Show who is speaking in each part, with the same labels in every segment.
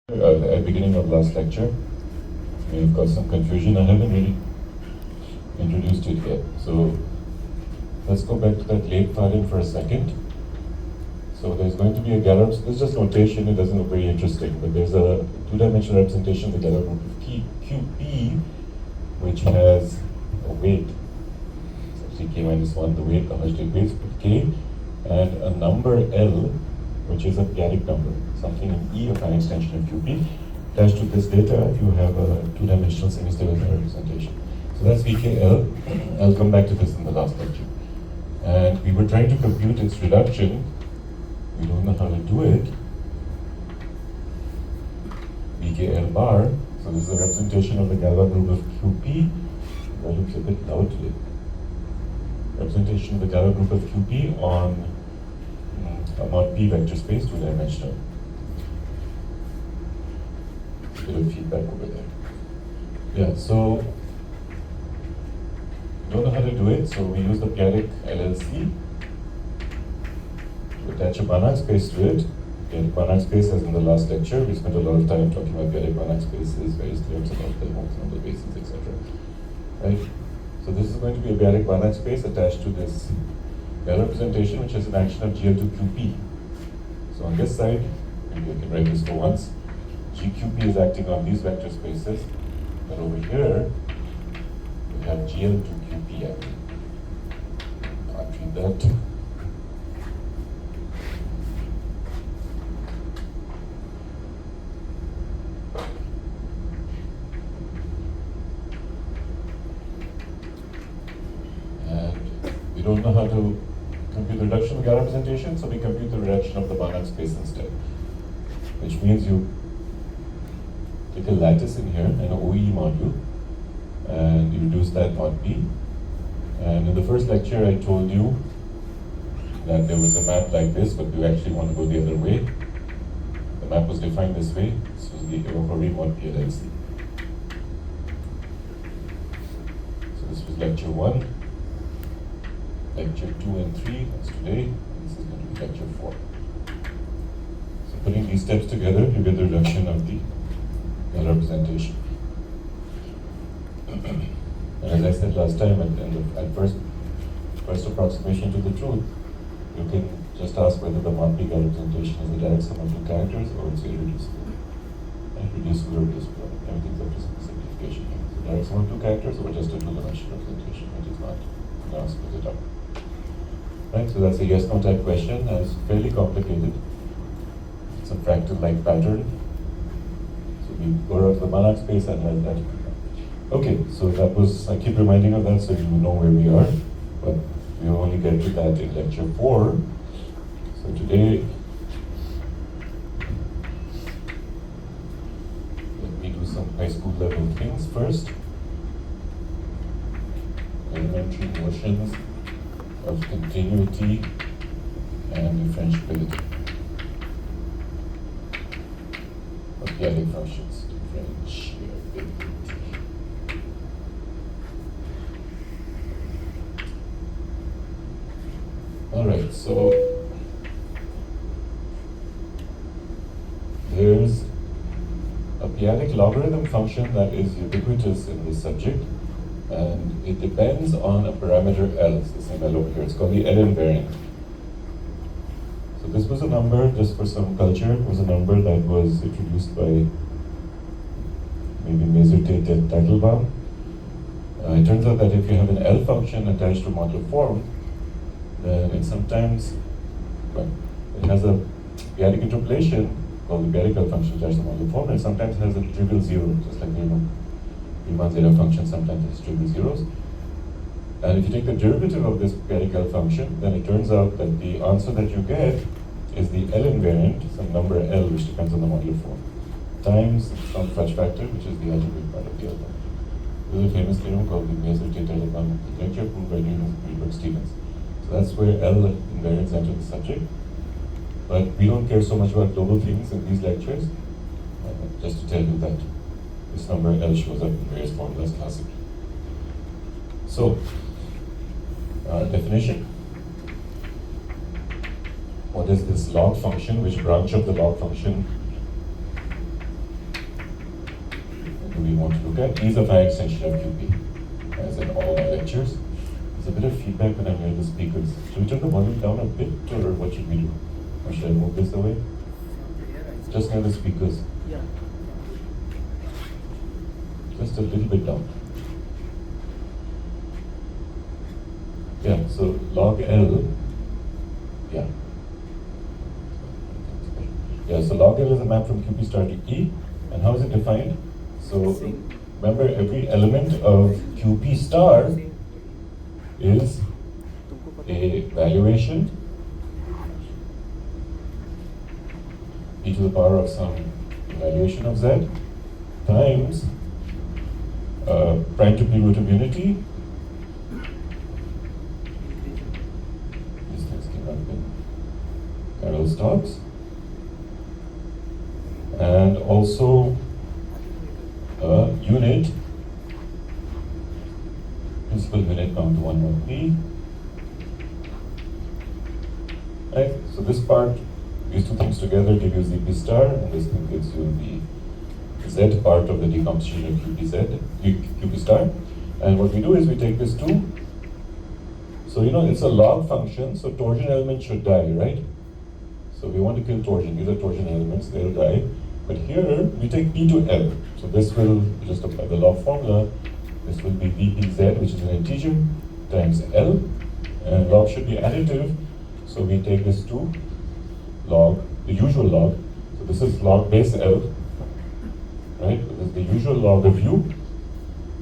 Speaker 1: At the beginning of last lecture, we've got some confusion. I haven't really introduced it yet. So let's go back to that late pattern for a second. So there's going to be a Galois. This is just notation. It doesn't look very interesting, but there's a two-dimensional representation of the Galois group of QP, which has a weight. It's actually k minus 1, the weight, the Hodge weights, but k, and a number L, which is a p-adic number, something in E of an extension of QP. Attached to this data, you have a two-dimensional semi-stable representation. So that's VKL. I'll come back to this in the last lecture. And we were trying to compute its reduction. We don't know how to do it. VKL bar. So this is a representation of the Galois group of QP. That looks a bit loud today. Representation of the Galois group of QP on a mod P vector space, two-dimensional. Bit of feedback over there. Yeah, so don't know how to do it, so we use the p-adic LLC to attach a Banach space to it. p-adic Banach space, as in the last lecture, we spent a lot of time talking about p-adic Banach spaces, various theorems about the Holmes number bases, etc. Right? So this is going to be a p-adic Banach space attached to this representation, which is an action of GL to QP. So on this side, maybe I can write this for once. GQP is acting on these vector spaces, but over here, we have GL to QP acting. Can't read that. And we don't know how to compute the reduction of the Galois representation, so we compute the reduction of the Banach space instead. Which means you take a lattice in here, an OE module, and you reduce that mod P. And in the first lecture, I told you that there was a map like this, but we actually want to go the other way. The map was defined this way. This was the OE mod P LLC. So this was lecture 1. Lecture 2 and 3, that's today, and this is going to be lecture 4. So putting these steps together, you get the reduction of the Galois representation. And as I said last time, at first approximation to the truth, you can just ask whether the mod P Galois representation is a direct sum of two characters or it's irreducible. And reducible or reducible, everything's up to simplification here. So direct sum of two characters or just a two-dimensional representation, which is not. Now split it up. Right, so that's a yes-no type question, and it's fairly complicated. It's a fractal-like pattern. So we go out to the Banach space and have that. Okay, so that was, I keep reminding of that so you know where we are, but we'll only get to that in lecture 4. So today, let me do some high school level things first. Elementary notions of continuity and differentiability of p-adic functions. Differentiability. Alright, so there's a p-adic logarithm function that is ubiquitous in this subject. And it depends on a parameter L. It's the same L over here. It's called the L invariant. So this was a number, just for some culture, it was a number that was introduced by maybe Tate and Teitelbaum. It turns out that if you have an L function attached to a modular form, then it sometimes, well, it has a p-adic interpolation called the p-adic L function attached to the modular form, and it sometimes has a trivial zero, just like Riemann zeta function sometimes has trivial zeros. And if you take the derivative of this p-adic L function, then it turns out that the answer that you get is the L invariant, some number L which depends on the modular form, times some fudge factor, which is the algebraic part of the L function. This is a famous theorem called the Tate-Teitelbaum conjecture proved by Greenberg-Stevens. So that's where L invariants enter the subject. But we don't care so much about global things in these lectures, just to tell you that this number L shows up in various formulas classically. So, definition. What is this log function? Which branch of the log function we want to look at. E is a finite extension of QP, as in all my lectures. There's a bit of feedback when I'm near the speakers. Should we turn the volume down a bit, or what should we do? Or should I move this away? Just near the speakers.
Speaker 2: Yeah.
Speaker 1: Just a little bit down. Yeah, so log L, yeah. Yeah, so log L is a map from QP star to E, and how is it defined? So remember, every element of QP star is a valuation e to the power of some valuation of z times prime to p root of unity. These things came out in parallel stocks. And also a unit, principal unit bound to 1 over p. Right? So this part, these two things together give you ZP star, and this thing gives you the Z part of the decomposition of QP star. And what we do is we take this 2. So it's a log function, so torsion elements should die, right? So we want to kill torsion. These are torsion elements, they'll die. But here we take P to L. So this will just apply the log formula. This will be VPZ, which is an integer, times L. And log should be additive. So we take this 2 log, the usual log. So this is log base L, right? This is the usual log of U.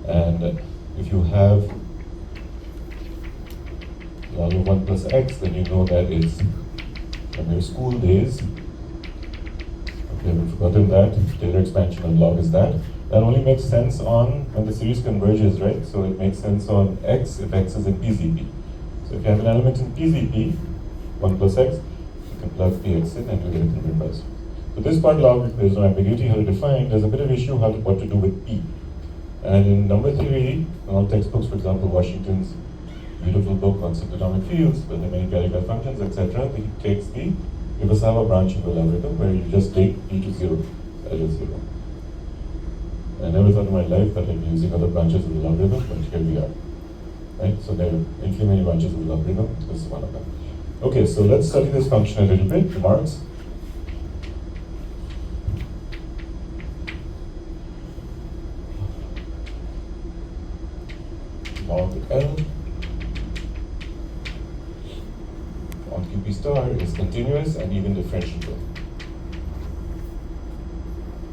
Speaker 1: And if you have log of 1 plus x, then you know that it's from your school days. If you haven't forgotten that, Taylor expansion of log is that. That only makes sense on when the series converges, right? So it makes sense on x if x is in PZP. So if you have an element in PZP, 1 plus x, you can plug px in and you get a converted by series. So this part log, there's no ambiguity how to define. There's a bit of issue what to do with p. And in number theory, in all textbooks, for example, Washington's beautiful book on symptotomic fields, with the many chemical functions, etc., he takes the Iwasawa branch of the algorithm where you just take p to 0, that is 0. I never thought in my life that I'd be using other branches of the logarithm, but here we are. Right? So there are infinitely many branches of the logarithm. This is one of them. Okay, so let's study this function a little bit. Remarks? Log L on QP star is continuous and even differentiable.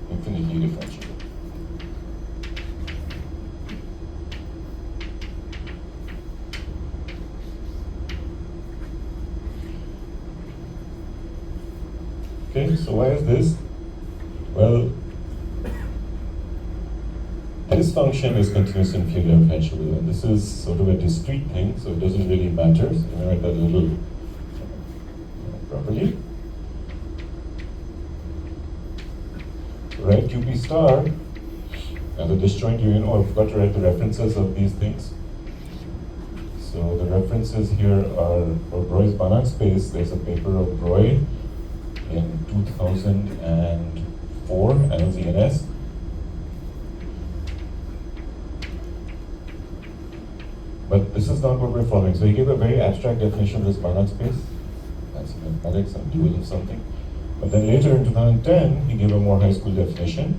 Speaker 1: Infinitely differentiable. Okay, so why is this? Well, this function is continuous and Fourier differentiable, and this is sort of a discrete thing, so it doesn't really matter. So I'm write that a little properly. So write QP star as a disjoint union. Oh, I forgot to write the references of these things. So the references here are for Broy's Banach space. There's a paper of Broy in 2004, LZNS. But this is not what we're following. So he gave a very abstract definition of this Banach space. That's mathematics, some dual of something. But then later in 2010, he gave a more high school definition,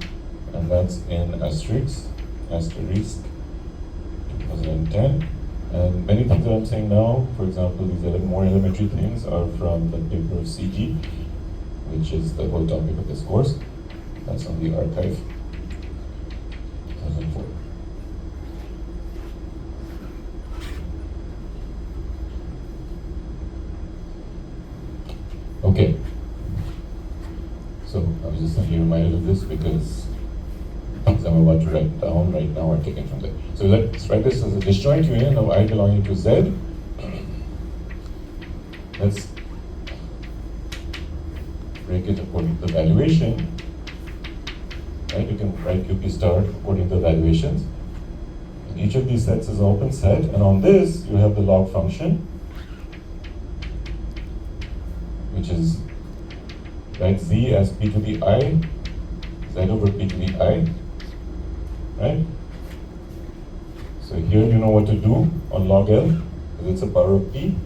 Speaker 1: and that's in asterisk 2010. And many things that I'm saying now, for example, these more elementary things are from the paper of CG, which is the whole topic of this course. That's on the archive, 2004. Okay. So I was just simply reminded of this because things I'm about to write down right now are taken from there. So let's write this as a disjoint union of I belonging to Z. Let's break it according to the valuation. Right? You can write QP star according to the valuations. And each of these sets is an open set, and on this you have the log function, which is Z as p to the I, Z over p to the I, right? So here you know what to do on log L, because it's a power of p,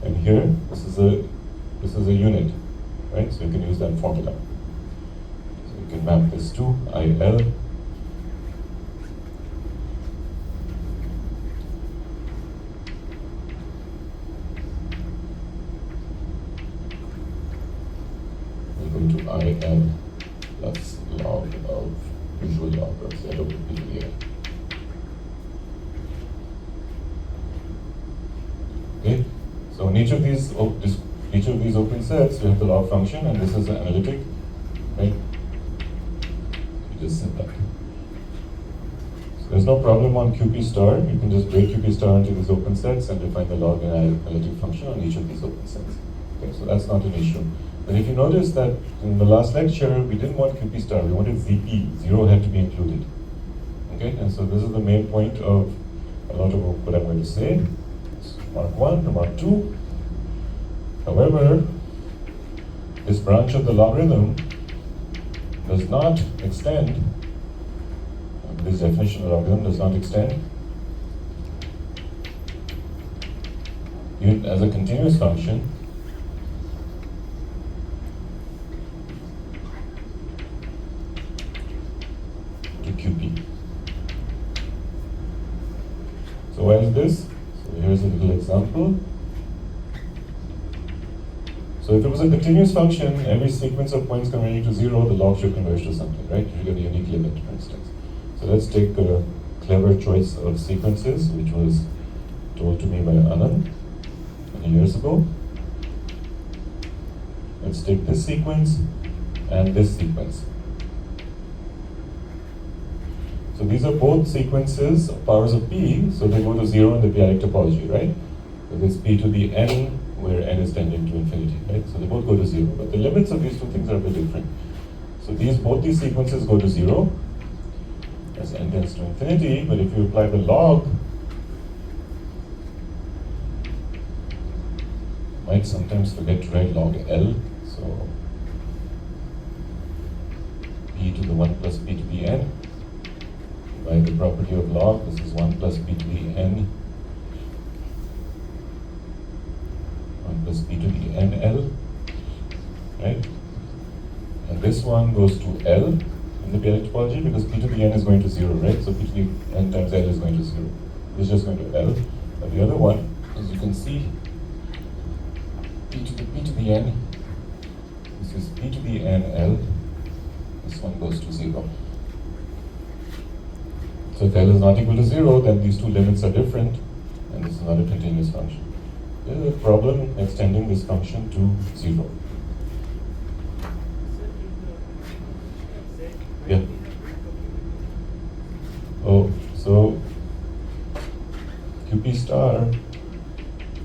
Speaker 1: and here this is a unit, right? So you can use that formula. So you can map this to IL equal to IL plus log of usual log of Z over p to the n. Okay, so in each of these open sets, we have the log function, and this is the analytic, right? You just set that. So there's no problem on QP star. You can just break QP star into these open sets and define the log and analytic function on each of these open sets. Okay, so that's not an issue. But if you notice that in the last lecture, we didn't want QP star, we wanted ZP, 0 had to be included. Okay, and so this is the main point of a lot of what I'm going to say. Mark 1 to Mark 2. However, this branch of the logarithm does not extend, this definition of logarithm does not extend it as a continuous function to QP. So why is this? So here's a little example. So if it was a continuous function, every sequence of points converging to 0, the log should converge to something, right? You should get a unique limit, for instance. So let's take a clever choice of sequences, which was told to me by Anand many years ago. Let's take this sequence and this sequence. So these are both sequences of powers of p, so they go to 0 in the p-adic topology, right? So this p to the n, where n is tending to infinity, right? So they both go to 0, but the limits of these two things are a bit different. So both these sequences go to 0 as n tends to infinity, but if you apply the log, you might sometimes forget to write log L, so p to the 1 plus p to the n. By the property of log, this is 1 plus p to the n, 1 plus p to the nl, right? And this one goes to L in the p-adic topology because p to the n is going to 0, right? So p to the n times L is going to 0. This is just going to L. But the other one, as you can see, p to the n, this is p to the n L, this one goes to 0. So if L is not equal to 0, then these two limits are different, and this is not a continuous function. There is a problem extending this function to 0. Yeah. Oh, so QP star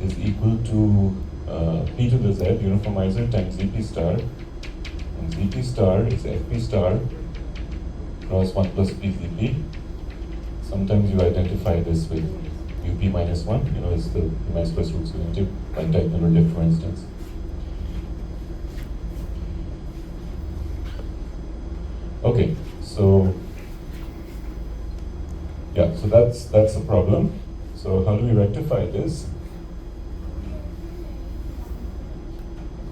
Speaker 1: is equal to p to the z uniformizer times ZP star, and ZP star is FP star cross 1 plus p ZP. Sometimes you identify this with UP minus 1, it's the P minus plus roots unity, like type number lift, for instance. Okay, so yeah, so that's a problem. So how do we rectify this?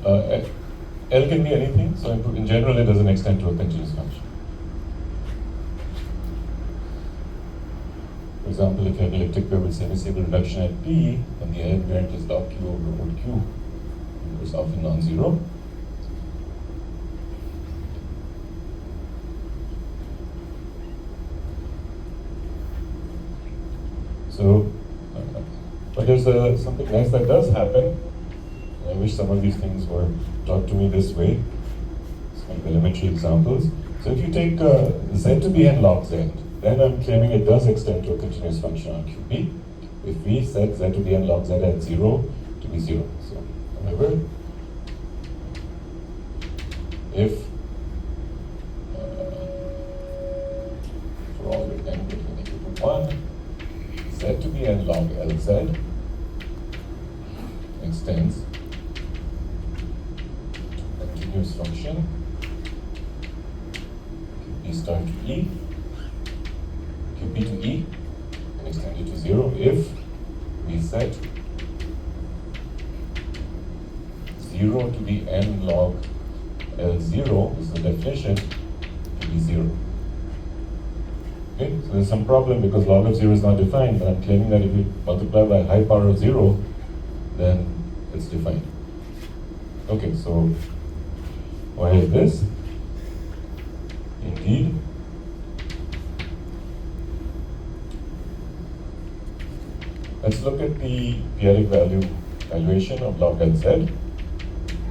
Speaker 1: L can be anything, so in general it doesn't extend to a continuous function. For example, if you have an elliptic curve with semi-stable reduction at p, then the L invariant is log q over mod q. It's often non-zero. So, but there's something nice that does happen. I wish some of these things were taught to me this way. It's kind of elementary examples. So if you take z to the n log z, then I'm claiming it does extend to a continuous function on QP if we set z to the n log z at 0 to be 0. So, however, if for all with n greater than equal to 1, z to the n log Lz extends to a continuous function QP star to E qp to e and extend it to 0 if we set 0 to the n log L0, this is the definition, to be 0. Okay, so there's some problem because log of 0 is not defined, but I'm claiming that if you multiply by a high power of 0, then it's defined. Okay, so why is this? Indeed, let's look at the p-adic valuation of log Lz.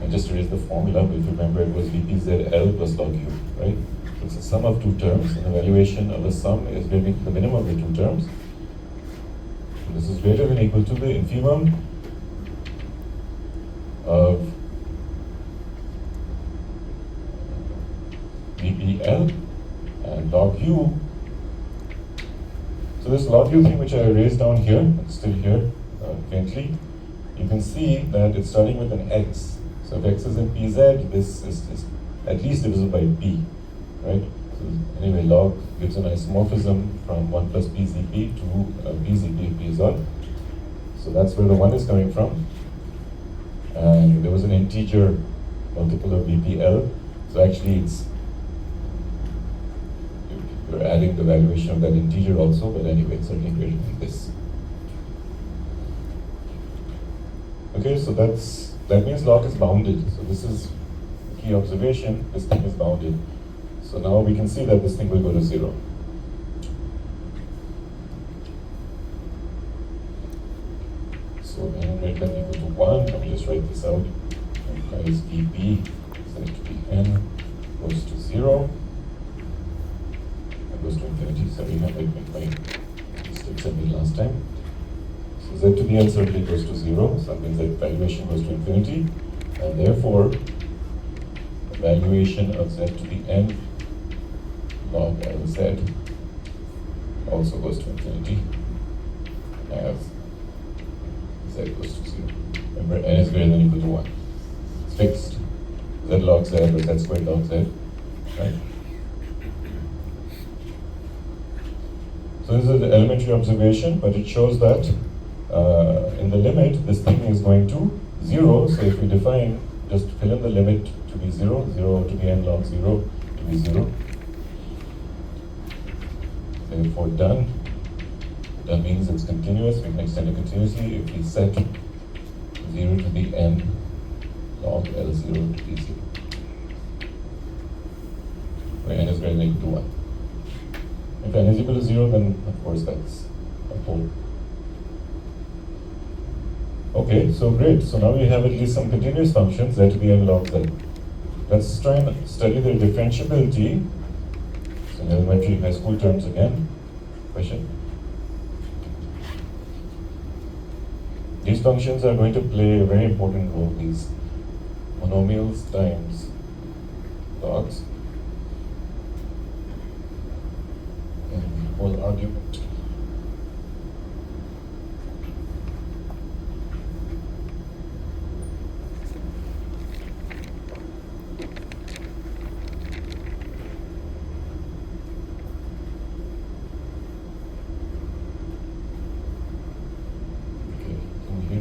Speaker 1: I just erased the formula, but if you remember, it was VPZL plus log U, right? So it's a sum of two terms, and the valuation of the sum is going to be the minimum of the two terms. So this is greater than or equal to the infimum of VPL and log U. So this log U thing, which I erased down here, it's still here faintly, you can see that it's starting with an x. So if x is in pz, this is at least divisible by p, right? So anyway, log gives an isomorphism from 1 plus pzp to pzp pz. So that's where the 1 is coming from. And there was an integer multiple of vpl. So actually it's, you're adding the valuation of that integer also, but anyway, it's certainly greater than this. Okay, so that means log is bounded. So this is the key observation, this thing is bounded. So now we can see that this thing will go to 0. So n greater than or equal to 1, let me just write this out. Implies vp set to be n goes to 0. It goes to infinity. Sorry, I made my mistakes I made last time. So z to the n certainly goes to 0, so that means that valuation goes to infinity, and therefore the valuation of z to the n log Lz also goes to infinity as z goes to 0. Remember, n is greater than or equal to 1. It's fixed. Z log z or z squared log z, right? So this is the elementary observation, but it shows that in the limit, this thing is going to 0. So if we define, just fill in the limit to be 0, 0 to the n log 0 to be 0. Therefore, done. That means it's continuous. We can extend it continuously if we set 0 to the n log L0 to be 0, where n is greater than or equal to 1. If n is equal to 0, then of course that's a pole. Okay, so great. So now we have at least some continuous functions, z to the n log z. Let's try and study their differentiability. So in elementary high school terms again. Question? These functions are going to play a very important role, these monomials times logs in the whole argument.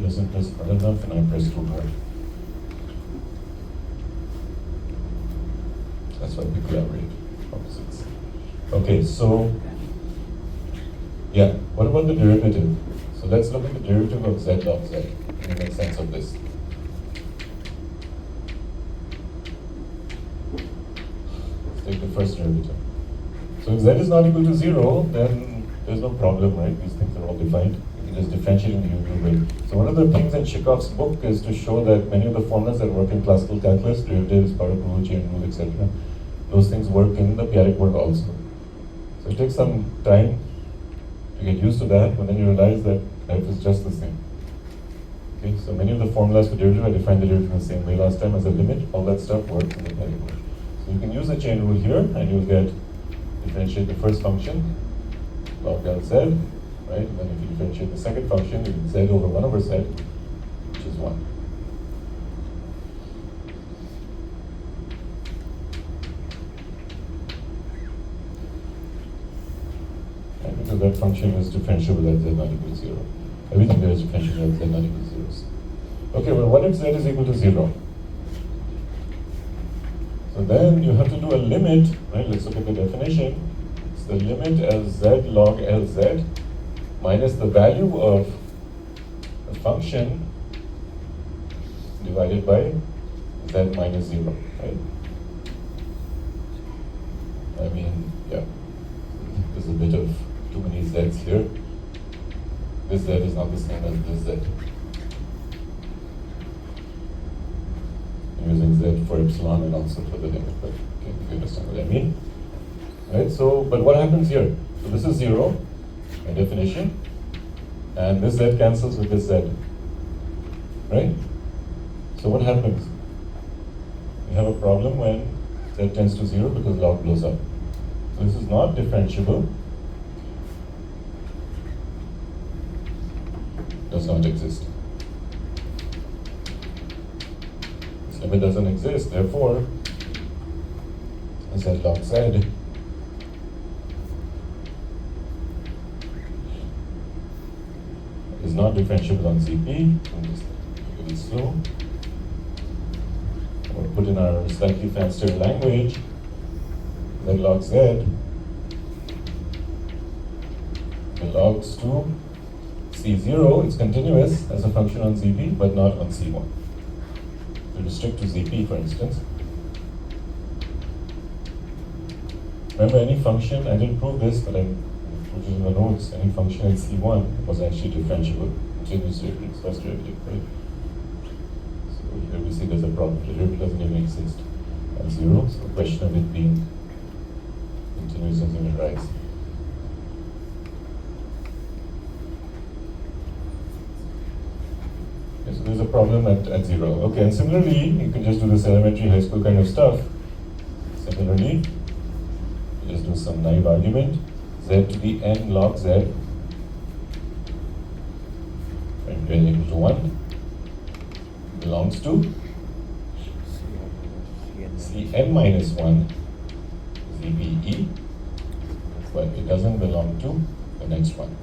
Speaker 1: Doesn't press hard enough and I press too hard. That's why we collaborate, opposites. Okay, so yeah, what about the derivative? So let's look at the derivative of z log z and make sense of this. Let's take the first derivative. So if z is not equal to 0, then there's no problem, right? These things are all defined. Is differentiating the usual way. So one of the things in Chekhov's book is to show that many of the formulas that work in classical calculus, derivatives, product rule, chain rule, etc., those things work in the p-adic work also. So it takes some time to get used to that, but then you realize that life is just the same. Okay, so many of the formulas for derivative, I defined the derivative in the same way last time as a limit. All that stuff works in the p-adic work. So you can use the chain rule here, and you'll get differentiate the first function, log Lz. Right? And then if you differentiate the second function, you get z over 1 over z, which is 1. And right? Because that function is differentiable at z not equal to 0. Everything there is differentiable at z not equal to 0. Okay, well, what if z is equal to 0? So then you have to do a limit, right? Let's look at the definition. It's the limit as z log Lz minus the value of the function divided by z minus 0, right? I mean, yeah, there's a bit of too many z's here. This z is not the same as this z. I'm using z for epsilon and also for the limit, but okay, if you understand what I mean. Right, so, but what happens here? So this is 0, by definition, and this z cancels with this z, right? So what happens? We have a problem when z tends to 0 because log blows up. So this is not differentiable, does not exist. This limit doesn't exist, therefore, z log z is not differentiable on CP. I'm just really slow. Or put in our slightly fancier language, z log z belongs to C0. It's continuous as a function on ZP, but not on C1. To restrict to ZP, for instance. Remember, any function, I didn't prove this, but I put it in the notes, any function in C1 was actually differentiable. Continuous derivative, first derivative, right? So here we see there's a problem. The derivative doesn't even exist on 0, so the question of it being continuous doesn't even rise. Okay, so there's a problem at 0. Okay, and similarly, you can just do this elementary high school kind of stuff. Similarly, you just do some naive argument, z to the n log z, and n equal to 1, belongs to Cn minus 1 ZBE, but it doesn't belong to the next one,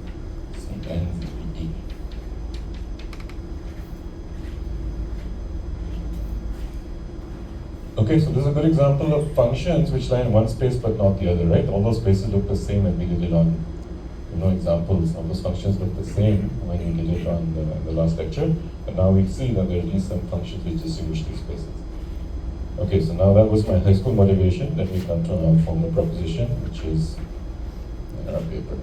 Speaker 1: Cn ZBE. Okay, so this is a good example of functions which lie in one space but not the other, right? All those spaces look the same when we did it on, examples. All those functions look the same when we did it on the last lecture. But now we see that there are at least some functions which distinguish these spaces. Okay, so now that was my high school motivation. Let me come to our formal proposition, which is in our paper.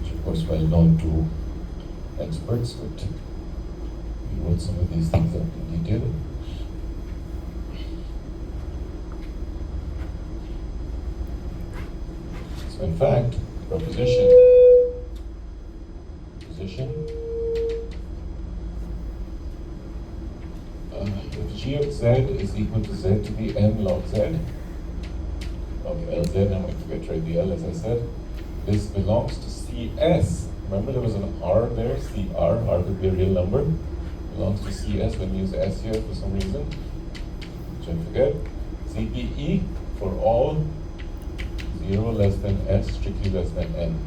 Speaker 1: Of course, well known to experts, but we wrote some of these things up in detail. So in fact, proposition if g of z is equal to z to the n log z, log Lz, I'm going to forget to write the L as I said, this belongs to Cs. Remember there was an R there, CR, R could be a real number, belongs to Cs when we use S here for some reason, which I forget. CPE for all 0 less than S, strictly less than N.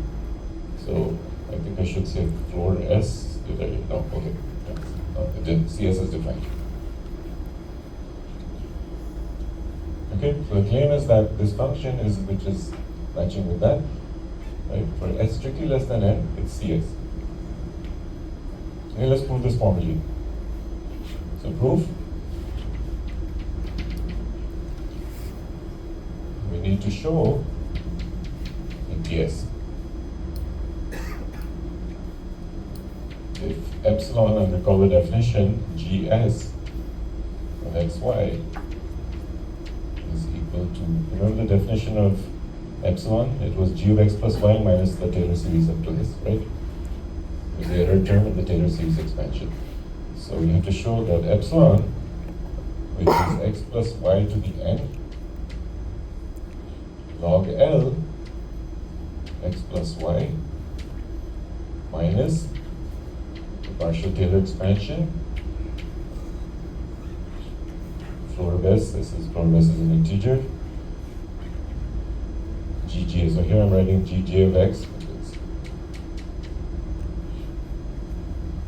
Speaker 1: So I think I should say floor S, did I? No, okay. No, it didn't. CS is defined. Okay, so the claim is that this function is, which is matching with that, right? For S strictly less than N, it's CS. Okay, let's prove this formally. So proof, we need to show in TS. If epsilon, and recall the definition, GS of XY is equal to, remember the definition of epsilon? It was g of x plus y minus the Taylor series up to this, right? It was the error term of the Taylor series expansion. So we have to show that epsilon, which is x plus y to the n, log L, x plus y, minus the partial Taylor expansion, floor of S. This is floor of S is an integer. Gj. So here I'm writing Gj of X because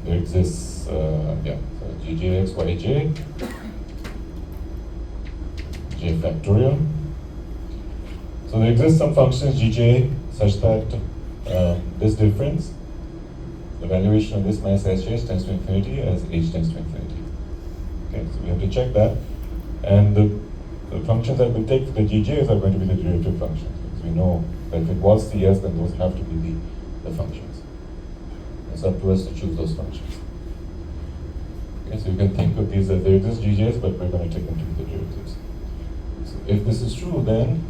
Speaker 1: there exists, so Gj X Yj, J factorial. So there exists some functions Gj such that this difference, the valuation of this minus H tends to infinity as H tends to infinity. Okay, so we have to check that. And the functions that we take for the Gj's are going to be the derivative functions. Because we know that if it was Cs, then those have to be the functions. It's up to us to choose those functions. Okay, so you can think of these as there exist Gj's, but we're going to take them to be the derivatives. So if this is true, then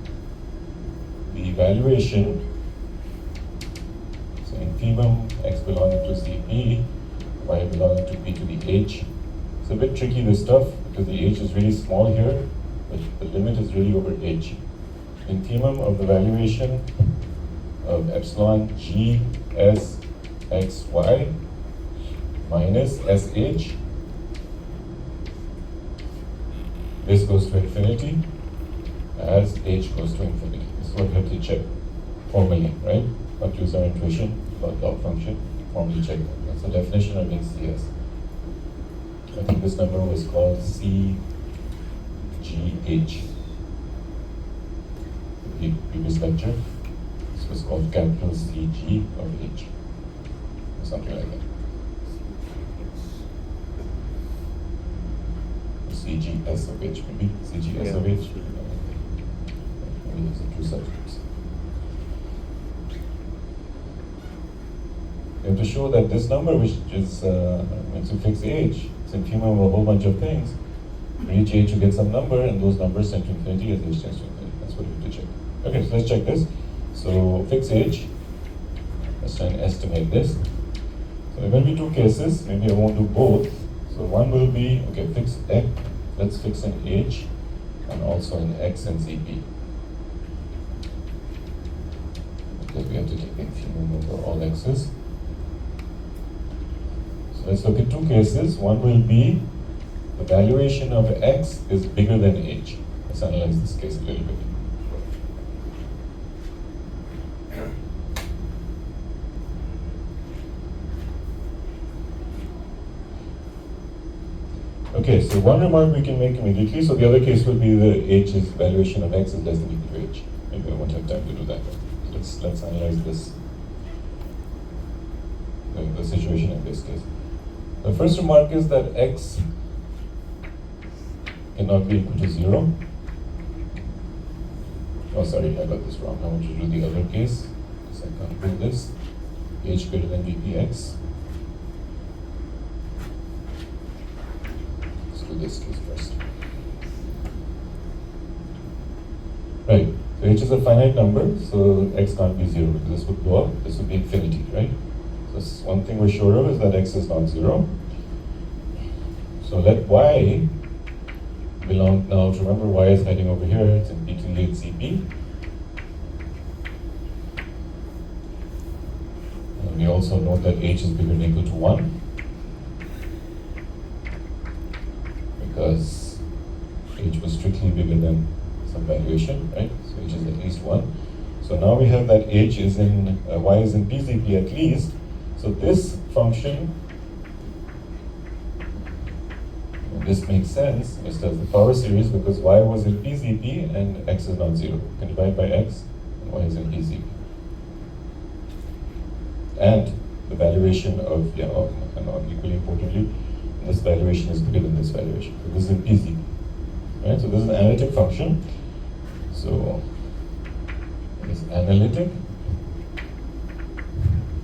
Speaker 1: the evaluation, so in pmum, x belonging to Cp, y belonging to p to the h. It's a bit tricky, this stuff, because the h is really small here, but the limit is really over h. In pmum of the valuation of epsilon g s x y minus sh, this goes to infinity as h goes to infinity. This is what we have to check formally, right? Not use our intuition about log function, formally check. That's the definition of being CS. I think this number was called CGH. The previous lecture, this was called capital CG of H, or something like that. CGS of H, maybe CGS of H. Maybe those are two subgroups. You have to show that this number, which is once you fix H, it's in pmum of a whole bunch of things. For each H, you get some number, and those numbers tend to infinity as H tends to infinity. That's what you have to check. Okay, so let's check this. So fix H. Let's try and estimate this. So there will be two cases. Maybe I won't do both. So one will be, okay, fix X. Let's fix an H and also an X and ZP. Because we have to take in pmum over all X's. So let's look at two cases. One will be the valuation of X is bigger than H. Let's analyze this case a little bit. Okay, so one remark we can make immediately. So the other case will be the H's valuation of X is less than equal to H. Maybe I won't have time to do that. Let's analyze this, the situation in this case. The first remark is that X cannot be equal to 0. Oh, sorry, I got this wrong. I want you to do the other case, because I can't do this. H greater than VPX. Let's do this case first. Right, so H is a finite number, so X can't be 0, because this would go up, this would be infinity, right? So one thing we're sure of is that X is not 0. So let Y belong, now remember Y is heading over here, it's in P to the 8 CP. And we also note that H is bigger than or equal to 1. Because H was strictly bigger than some valuation, right? So H is at least 1. So now we have that H is in, Y is in PZP at least. So this function, this makes sense, just as the power series, because Y was in PZP and X is not 0. You can divide by X, and Y is in PZP. And the valuation of, and equally importantly, this valuation is bigger than this valuation. So this is in PZP. Right? So this is an analytic function. So it's analytic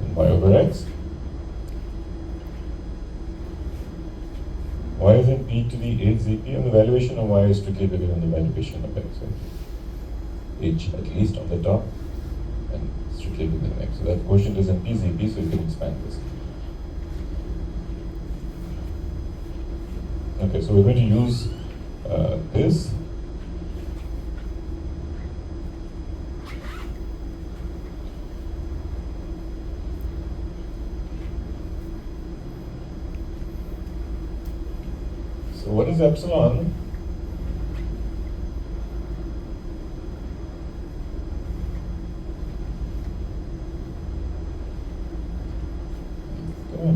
Speaker 1: in Y over X. Y is in P to the 8 ZP, and the valuation of Y is strictly bigger than the valuation of X. So H at least on the top, and strictly bigger than X. So that quotient is in PZP, so you can expand this. Okay, so we're going to use this. So what is epsilon?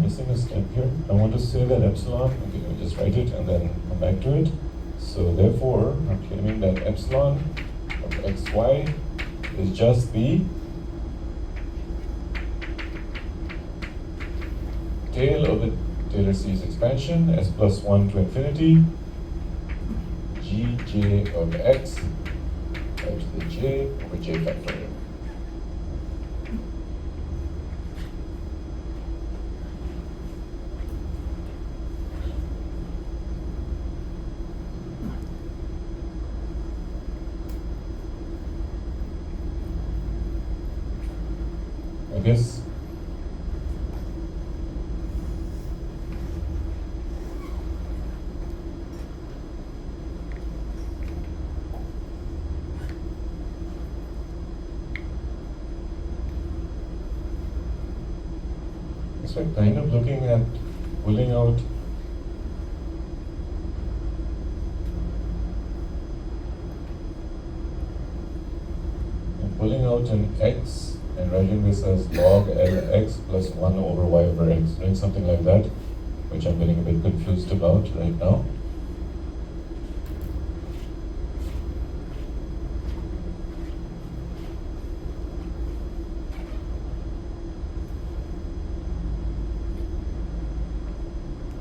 Speaker 1: missing a step here. I want to say that epsilon, okay, I'll just write it and then come back to it. So therefore, I'm claiming that epsilon of xy is just the tail of the Taylor series expansion, s plus 1 to infinity, gj of x to the j over j factorial. I guess so I'm kind of looking at pulling out an x and writing this as log Lx plus 1 over y over x, right? Something like that, which I'm getting a bit confused about right now.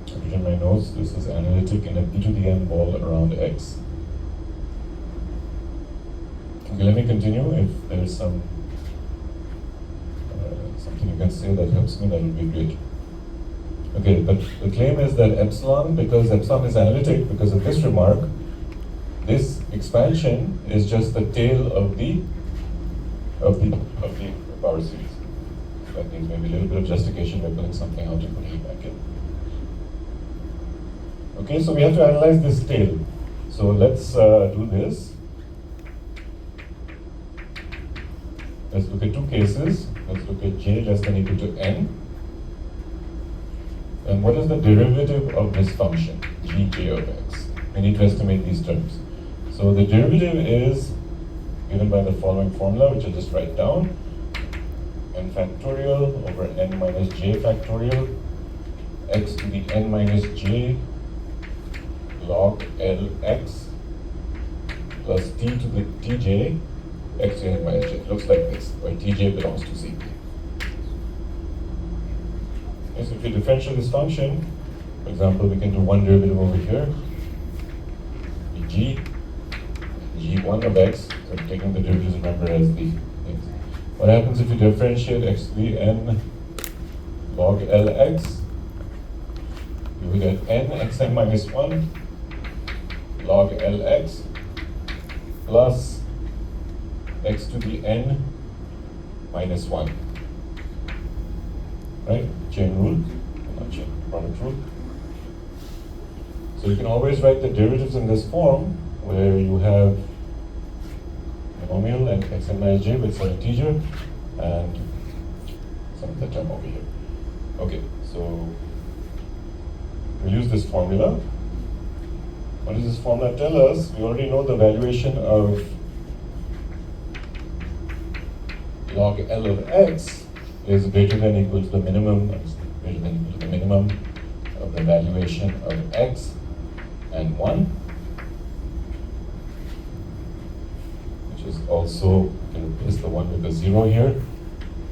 Speaker 1: I've written my notes, this is analytic in a p to the n ball around x. Okay, let me continue. If there's something you can say that helps me, that would be great. Okay, but the claim is that epsilon, because epsilon is analytic, because of this remark, this expansion is just the tail of the power series. So that means maybe a little bit of justification by pulling something out and putting it back in. Okay, so we have to analyze this tail. So let's do this. Let's look at two cases. Let's look at j less than or equal to n. And what is the derivative of this function, gj of x? We need to estimate these terms. So the derivative is given by the following formula, which I'll just write down. N factorial over n minus j factorial, x to the n minus j log Lx plus t to the tj x to n minus j. It looks like this, where tj belongs to cp. Okay, so if you differentiate this function, for example, we can do one derivative over here, g1 of x, so I'm taking the derivatives, remember, as the things. What happens if you differentiate x to the n log Lx? You will get n xn minus 1 log Lx plus x to the n minus 1. Right? Chain rule, not chain, product rule. So you can always write the derivatives in this form, where you have monomial and xn minus j with some integer and some of the term over here. Okay, so we'll use this formula. What does this formula tell us? We already know the valuation of log L of x is greater than or equal to the minimum, greater than or equal to the minimum of the valuation of x and 1, which is also, you can replace the 1 with a 0 here.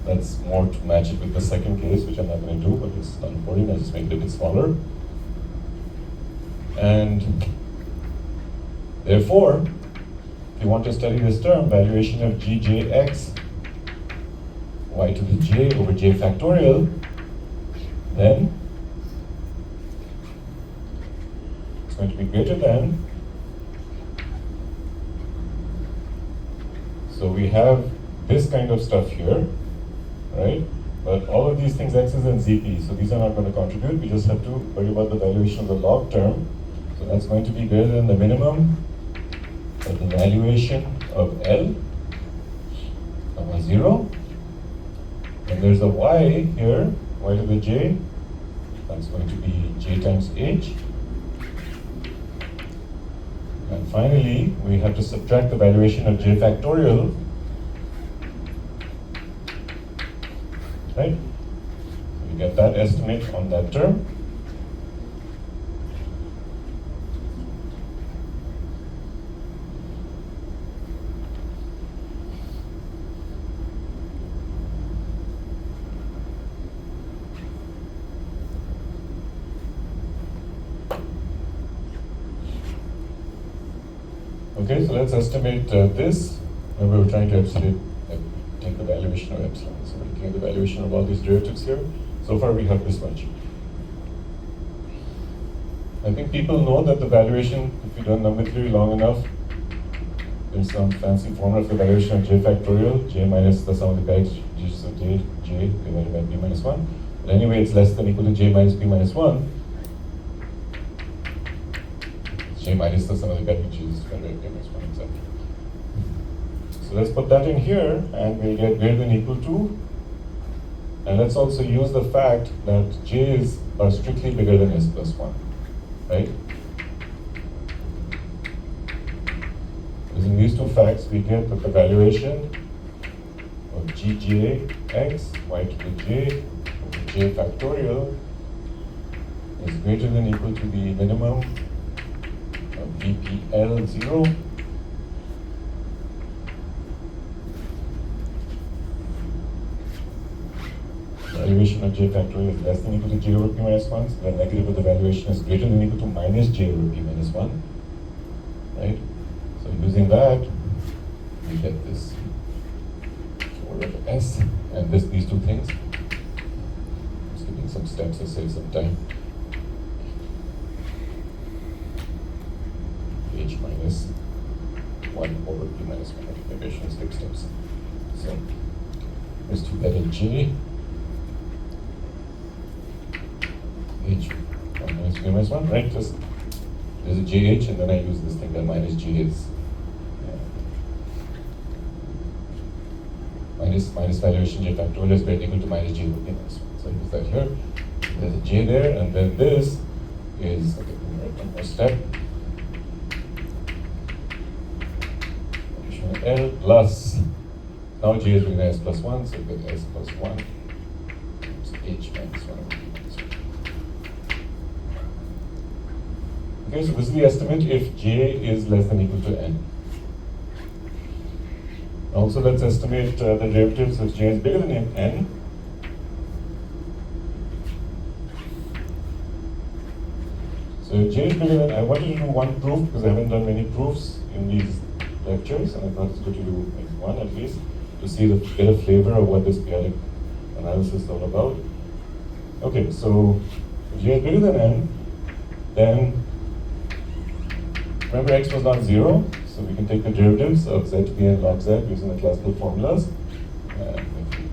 Speaker 1: That's more to match it with the second case, which I'm not going to do, but it's done for you. I'll just make it a bit smaller. And therefore, if you want to study this term, valuation of gjx y to the j over j factorial, then it's going to be greater than. So we have this kind of stuff here, right? But all of these things, x's and zp, so these are not going to contribute. We just have to worry about the valuation of the log term. So that's going to be greater than the minimum of the valuation of L, comma 0. And there's a y here, y to the j, that's going to be j times h. And finally, we have to subtract the valuation of j factorial, right? So we get that estimate on that term. Okay, so let's estimate this. Remember, we're trying to take the valuation of epsilon. So we're looking at the valuation of all these derivatives here. So far, we have this much. I think people know that the valuation, if you do number theory long enough, there's some fancy formula for the valuation of j factorial, j minus the sum of the bags, so j divided by b minus 1. But anyway, it's less than equal to j minus b minus 1. J minus the sum of the bed, which is divided by b minus 1, exactly. So let's put that in here, and we'll get greater than equal to. And let's also use the fact that j's are strictly bigger than s plus 1, right? Using these two facts, we get that the valuation of gjx, y to the j, over j factorial, is greater than equal to the minimum of VPL0 valuation of j factorial is less than equal to j over p minus 1, so the negative of the valuation is greater than equal to minus j over p minus 1, right? So using that, we get this 4 of s, and these two things. Skipping some steps to save some time. H minus 1 over p minus 1. Okay, maybe I should skip steps. So let's do that in j. H 1 minus p minus 1, right? Just there's a jh, and then I use this thing that minus j is minus valuation j factorial is greater equal to minus j over p minus 1. So I use that here. There's a j there, and then this is, okay, one more step. L plus, now j is bigger than s plus 1, so we get s plus 1, so h minus 1 over p minus 1. Okay, so this is the estimate if j is less than equal to n. Also, let's estimate the derivatives if j is bigger than n. So if j is bigger than, I wanted to do one proof because I haven't done many proofs in these lectures, and I thought it's good to do like one at least to get a flavor of what this p-adic analysis is all about. Okay, so if j is bigger than n, then remember x was not 0, so we can take the derivatives of z to the n log z using the classical formulas. And if we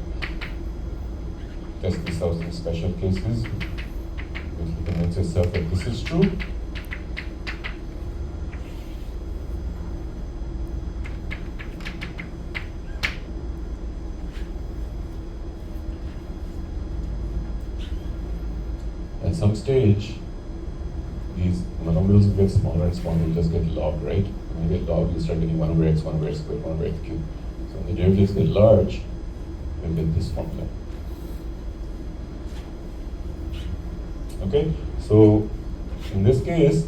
Speaker 1: test this out in special cases, you can convince yourself that this is true. At some stage, these monomials will get smaller and smaller, will just get log, right? When you get log, you start getting 1 over x, 1 over x squared, 1 over x cubed. So when the derivatives get large, you'll get this formula. Okay, so in this case,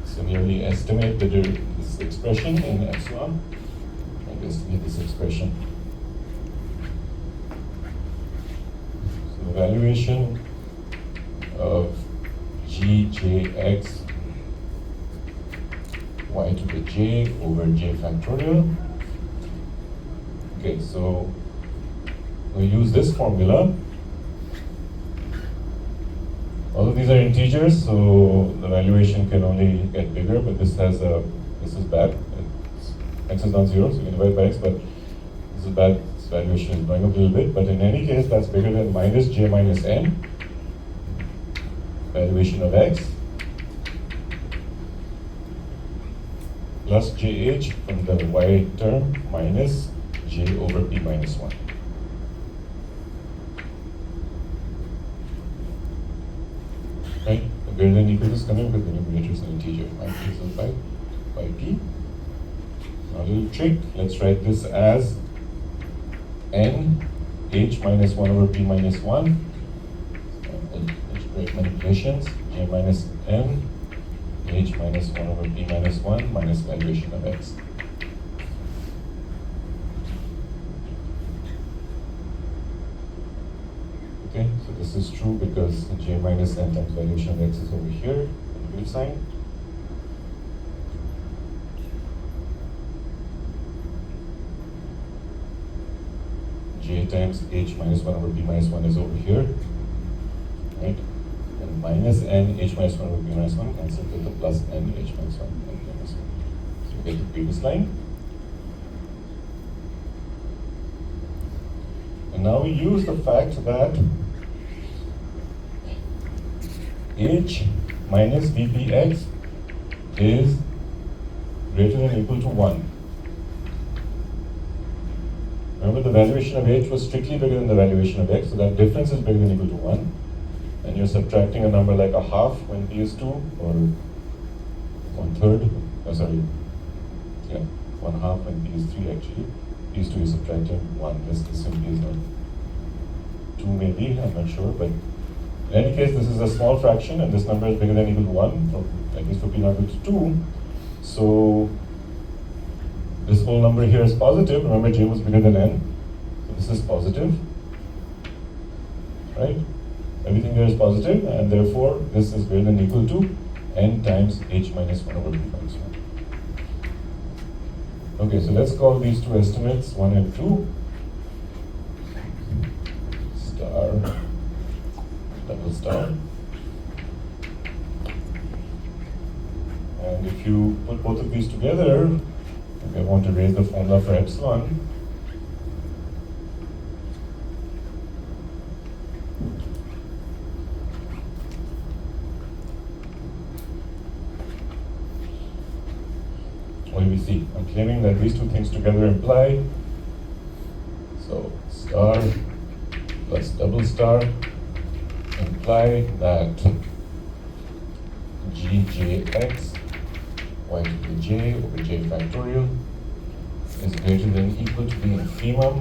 Speaker 1: similarly estimate this expression in epsilon, and estimate this expression. Valuation of gjx y to the j over j factorial. Okay, so we use this formula. All of these are integers, so the valuation can only get bigger, but this is bad. X is not 0, so you can divide by x, but this is bad. Valuation is going up a little bit, but in any case, that's bigger than minus j minus n, valuation of x, plus jh from the y term minus j over p minus 1. Right? Greater than equal is coming because the numerator is an integer. By p. Now a little trick, let's write this as n h minus 1 over p minus 1, algebraic manipulations, j minus n h minus 1 over p minus 1 minus valuation of x. Okay, so this is true because j minus n times valuation of x is over here, negative sign. J times h minus 1 over p minus 1 is over here, right? And minus n h minus 1 over p minus 1 cancels with the plus n h minus 1 and p minus 1. So we get the previous line. And now we use the fact that h minus vpx is greater than or equal to 1. Remember, the valuation of h was strictly bigger than the valuation of x, so that difference is bigger than or equal to 1. And you're subtracting a number like a half when p is 2, or 1/3, one half when p is 3 actually. P is 2 is subtracting 1, this simply is not 2 maybe, I'm not sure, but in any case, this is a small fraction, and this number is bigger than or equal to 1, or at least for p not equal to 2. So this whole number here is positive. Remember, j was bigger than n, so this is positive, right? Everything there is positive, and therefore this is greater than or equal to n times h minus 1 over p minus 1. Okay, so let's call these two estimates 1 and 2. Star, double star. And if you put both of these together, if I want to raise the formula for epsilon, what do we see? I'm claiming that these two things together imply, so star plus double star imply that gjx y to the j over j factorial is greater than or equal to the infimum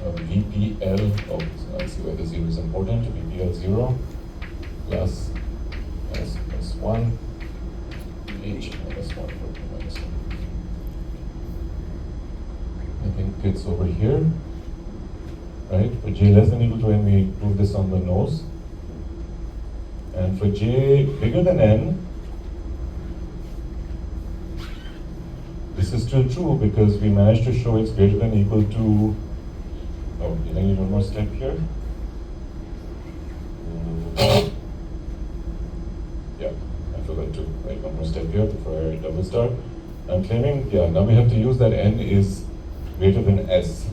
Speaker 1: of VPL, so let's see why the 0 is important, VPL 0 plus s plus 1 h minus 1 over p minus 1. I think it's over here, right? For j less than or equal to n, we prove this on the nose. And for j bigger than n, this is still true because we managed to show it's greater than or equal to, oh, did I need one more step here? Yeah, I forgot to write one more step here for double star. I'm claiming, yeah, now we have to use that n is greater than s.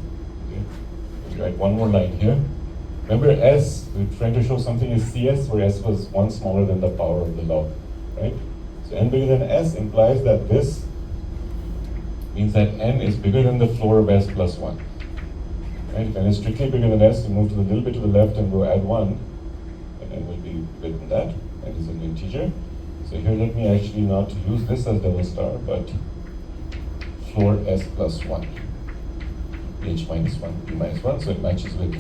Speaker 1: Okay. Let's write one more line here. Remember s, we're trying to show something is cs, where s was 1 smaller than the power of the log, right? So n bigger than s implies that this means that n is bigger than the floor of s plus 1. Right? If n is strictly bigger than s, you move to the little bit to the left and go add 1, and n will be bigger than that. N is an integer. So here let me actually not use this as double star, but floor s plus 1. H minus 1, p minus 1, so it matches with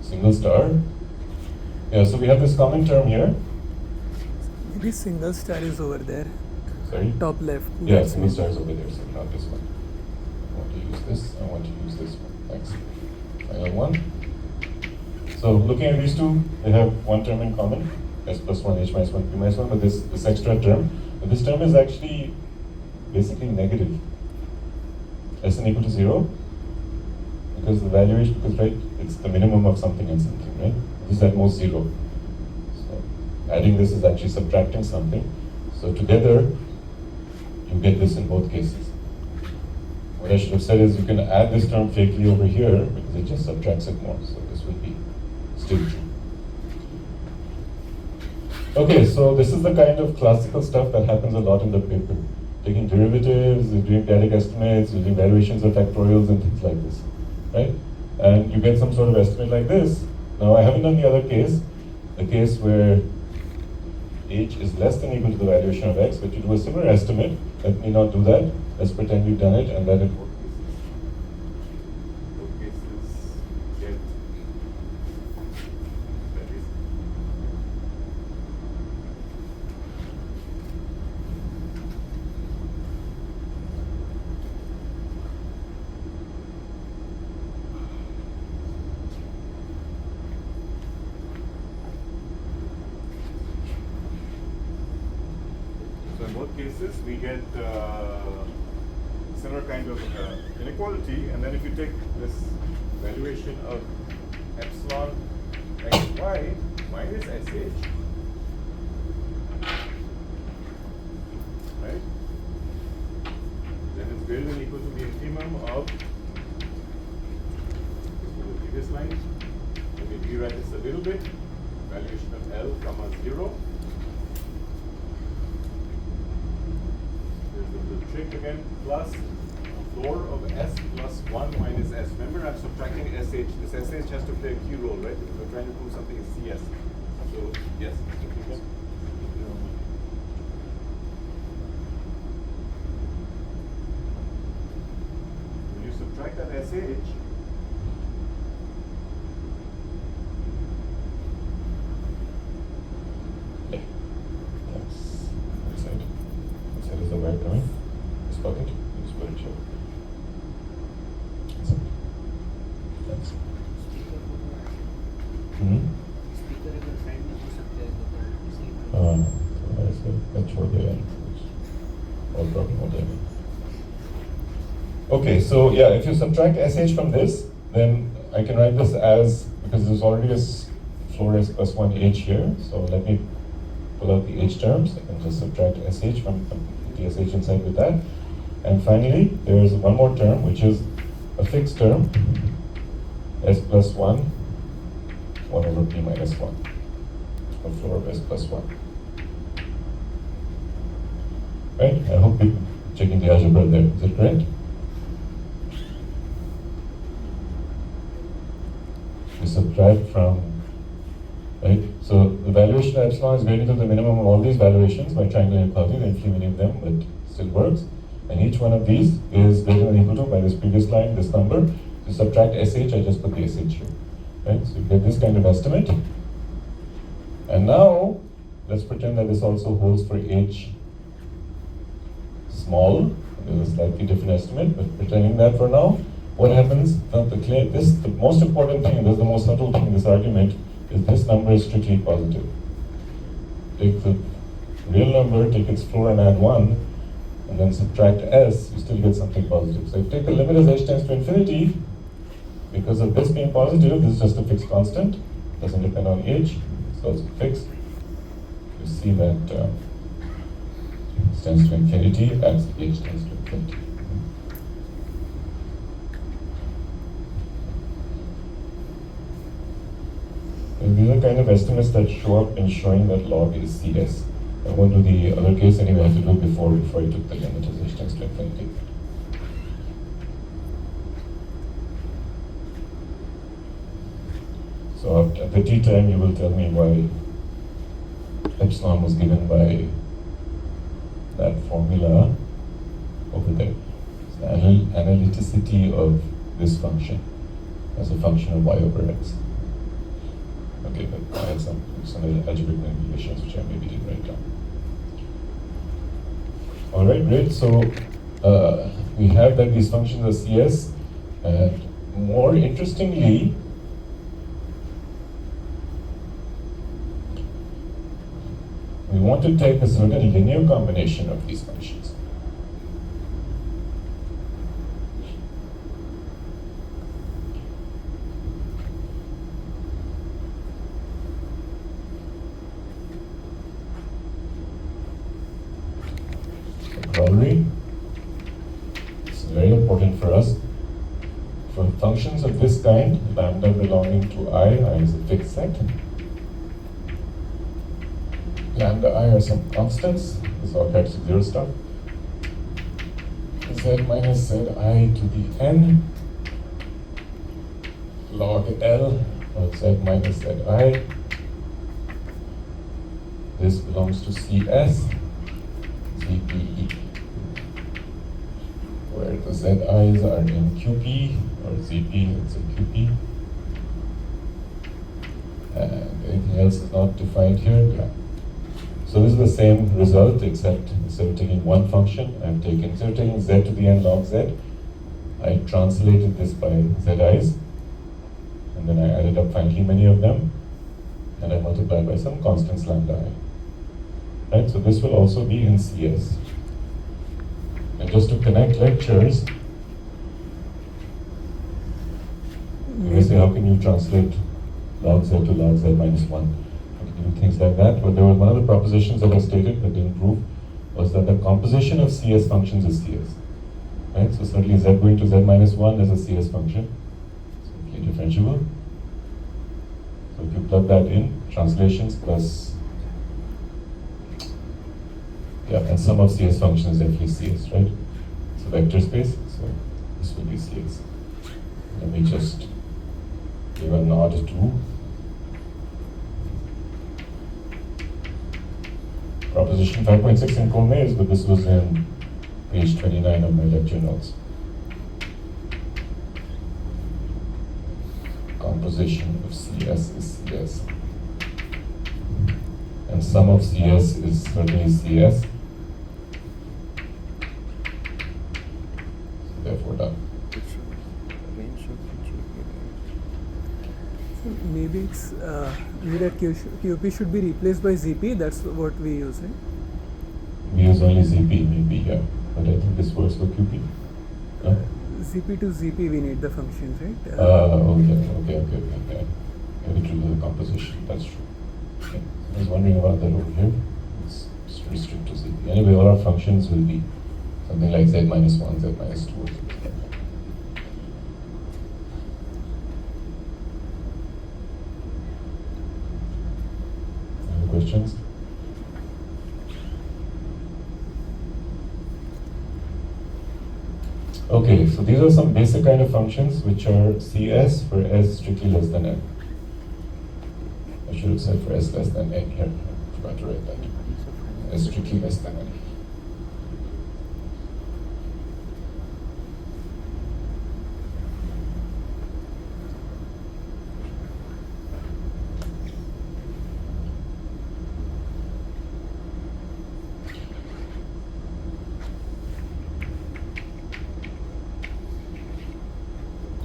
Speaker 1: single star. Yeah, so we have this common term here.
Speaker 2: Maybe single star is over there.
Speaker 1: Sorry?
Speaker 2: Top left.
Speaker 1: Yeah, single star is over there, so not this one. I want to use this, I want to use this one. Thanks. Final one. So looking at these two, they have one term in common, s plus 1, h minus 1, p minus 1, but this extra term. But this term is actually basically negative. Less than or equal to 0. Because the valuation, right, it's the minimum of something and something, right? This is at most 0. So adding this is actually subtracting something. So together, you get this in both cases. What I should have said is you can add this term fakely over here because it just subtracts it more. So this will be still true. Okay, so this is the kind of classical stuff that happens a lot in the paper. Taking derivatives, doing p-adic estimates, using valuations of factorials and things like this. Right? And you get some sort of estimate like this. Now I haven't done the other case, the case where h is less than or equal to the valuation of x, but you do a similar estimate. Let me not do that. Let's pretend we've done it and let it work.
Speaker 3: both cases, we get similar kind of inequality. And then if you take this valuation of epsilon xy minus sh, right? Then it's greater than or equal to the infimum of the previous line. Let me rewrite this a little bit. Valuation of L comma 0. There's the little trick again. Plus floor of S plus 1 minus S. Remember, I'm subtracting SH. This SH has to play a key role, right? Because we're trying to prove something is CS. So, yes. When you subtract that SH,
Speaker 1: okay, so yeah, if you subtract SH from this, then I can write this as, because there's already a floor S plus 1 H here, so let me pull out the H terms and just subtract SH from the SH inside with that. And finally, there's one more term, which is a fixed term, S plus 1, 1 over P minus 1, a floor of S plus 1. Right? I hope you're checking the algebra there. Is it correct? We subtract from, right? So the valuation of epsilon is greater than the minimum of all these valuations by triangular inequality, then eliminate them, but still works. And each one of these is greater than or equal to, by this previous line, this number. To subtract SH, I just put the SH here. Right? So you get this kind of estimate. And now, let's pretend that this also holds for H small. There's a slightly different estimate, but pretending that for now, what happens? Now the most important thing, this is the most subtle thing in this argument, is this number is strictly positive. Take the real number, take its floor and add 1, and then subtract S, you still get something positive. So if you take the limit as h tends to infinity, because of this being positive, this is just a fixed constant, doesn't depend on h, it's also fixed. You see that this tends to infinity as h tends to infinity. And these are kind of estimates that show up in showing that log is CS. I won't do the other case anyway, I have to do it before I took the limit as h tends to infinity. So at the t time, you will tell me why epsilon was given by that formula over there. It's the analyticity of this function as a function of y over x. Okay, but I had some algebraic manipulations which I maybe didn't write down. All right, great. So we have that these functions are CS, and more interestingly, we want to take a certain linear combination of these functions. Corollary. It's very important for us. For functions of this kind, lambda belonging to I is a fixed set. Lambda I are some constants. This is all types of zero stuff. Z minus Z I to the n log L of Z minus Z I. This belongs to CS, ZPE, where the ZI's are in QP or ZP, it's a QP. And anything else is not defined here. Yeah. So this is the same result, except instead of taking one function, instead of taking z to the n log z, I translated this by zi's, and then I added up finally many of them, and I multiplied by some constants lambda I. right? So this will also be in CS. And just to connect lectures, you may say, how can you translate log z to log z minus 1? You can do things like that. But there was one of the propositions that I stated but didn't prove was that the composition of CS functions is CS. Right? So certainly z going to z minus 1 is a CS function. Simply differentiable. So if you plug that in, translations plus, yeah, and sum of CS function is definitely CS, right? So vector space, so this will be CS. Let me just give a nod to proposition 5.6 in Cold Maze, but this was in page 29 of my lecture notes. Composition of CS is CS. And sum of CS is certainly CS. So therefore done.
Speaker 2: So maybe it's maybe that QP should be replaced by ZP. That's what we use, right?
Speaker 1: We use only ZP, maybe, yeah. But I think this works for QP. No?
Speaker 2: ZP to ZP we need the functions, right?
Speaker 1: Okay. Maybe to the composition, that's true. Okay. I was wondering about that over here. It's restricted to ZP. Anyway, all our functions will be something like z minus 1, z minus 2. Any questions? Okay, so these are some basic kind of functions which are CS for s strictly less than n. I should have said for s less than n here. I forgot to write that. S strictly less than n.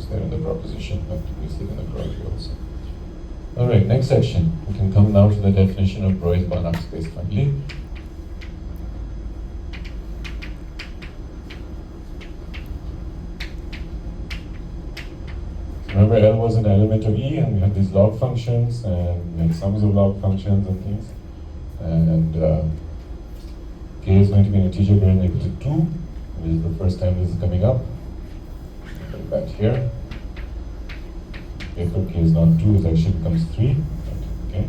Speaker 1: There in the proposition, but we see it in the query also. All right, next section. We can come now to the definition of Royce-Banach space finally. Remember, L was an element of E, and we had these log functions, and we had sums of log functions and things. And K is going to be an integer greater than or equal to 2. This is the first time this is coming up. Put that here. If K is not 2, it actually becomes 3. Okay.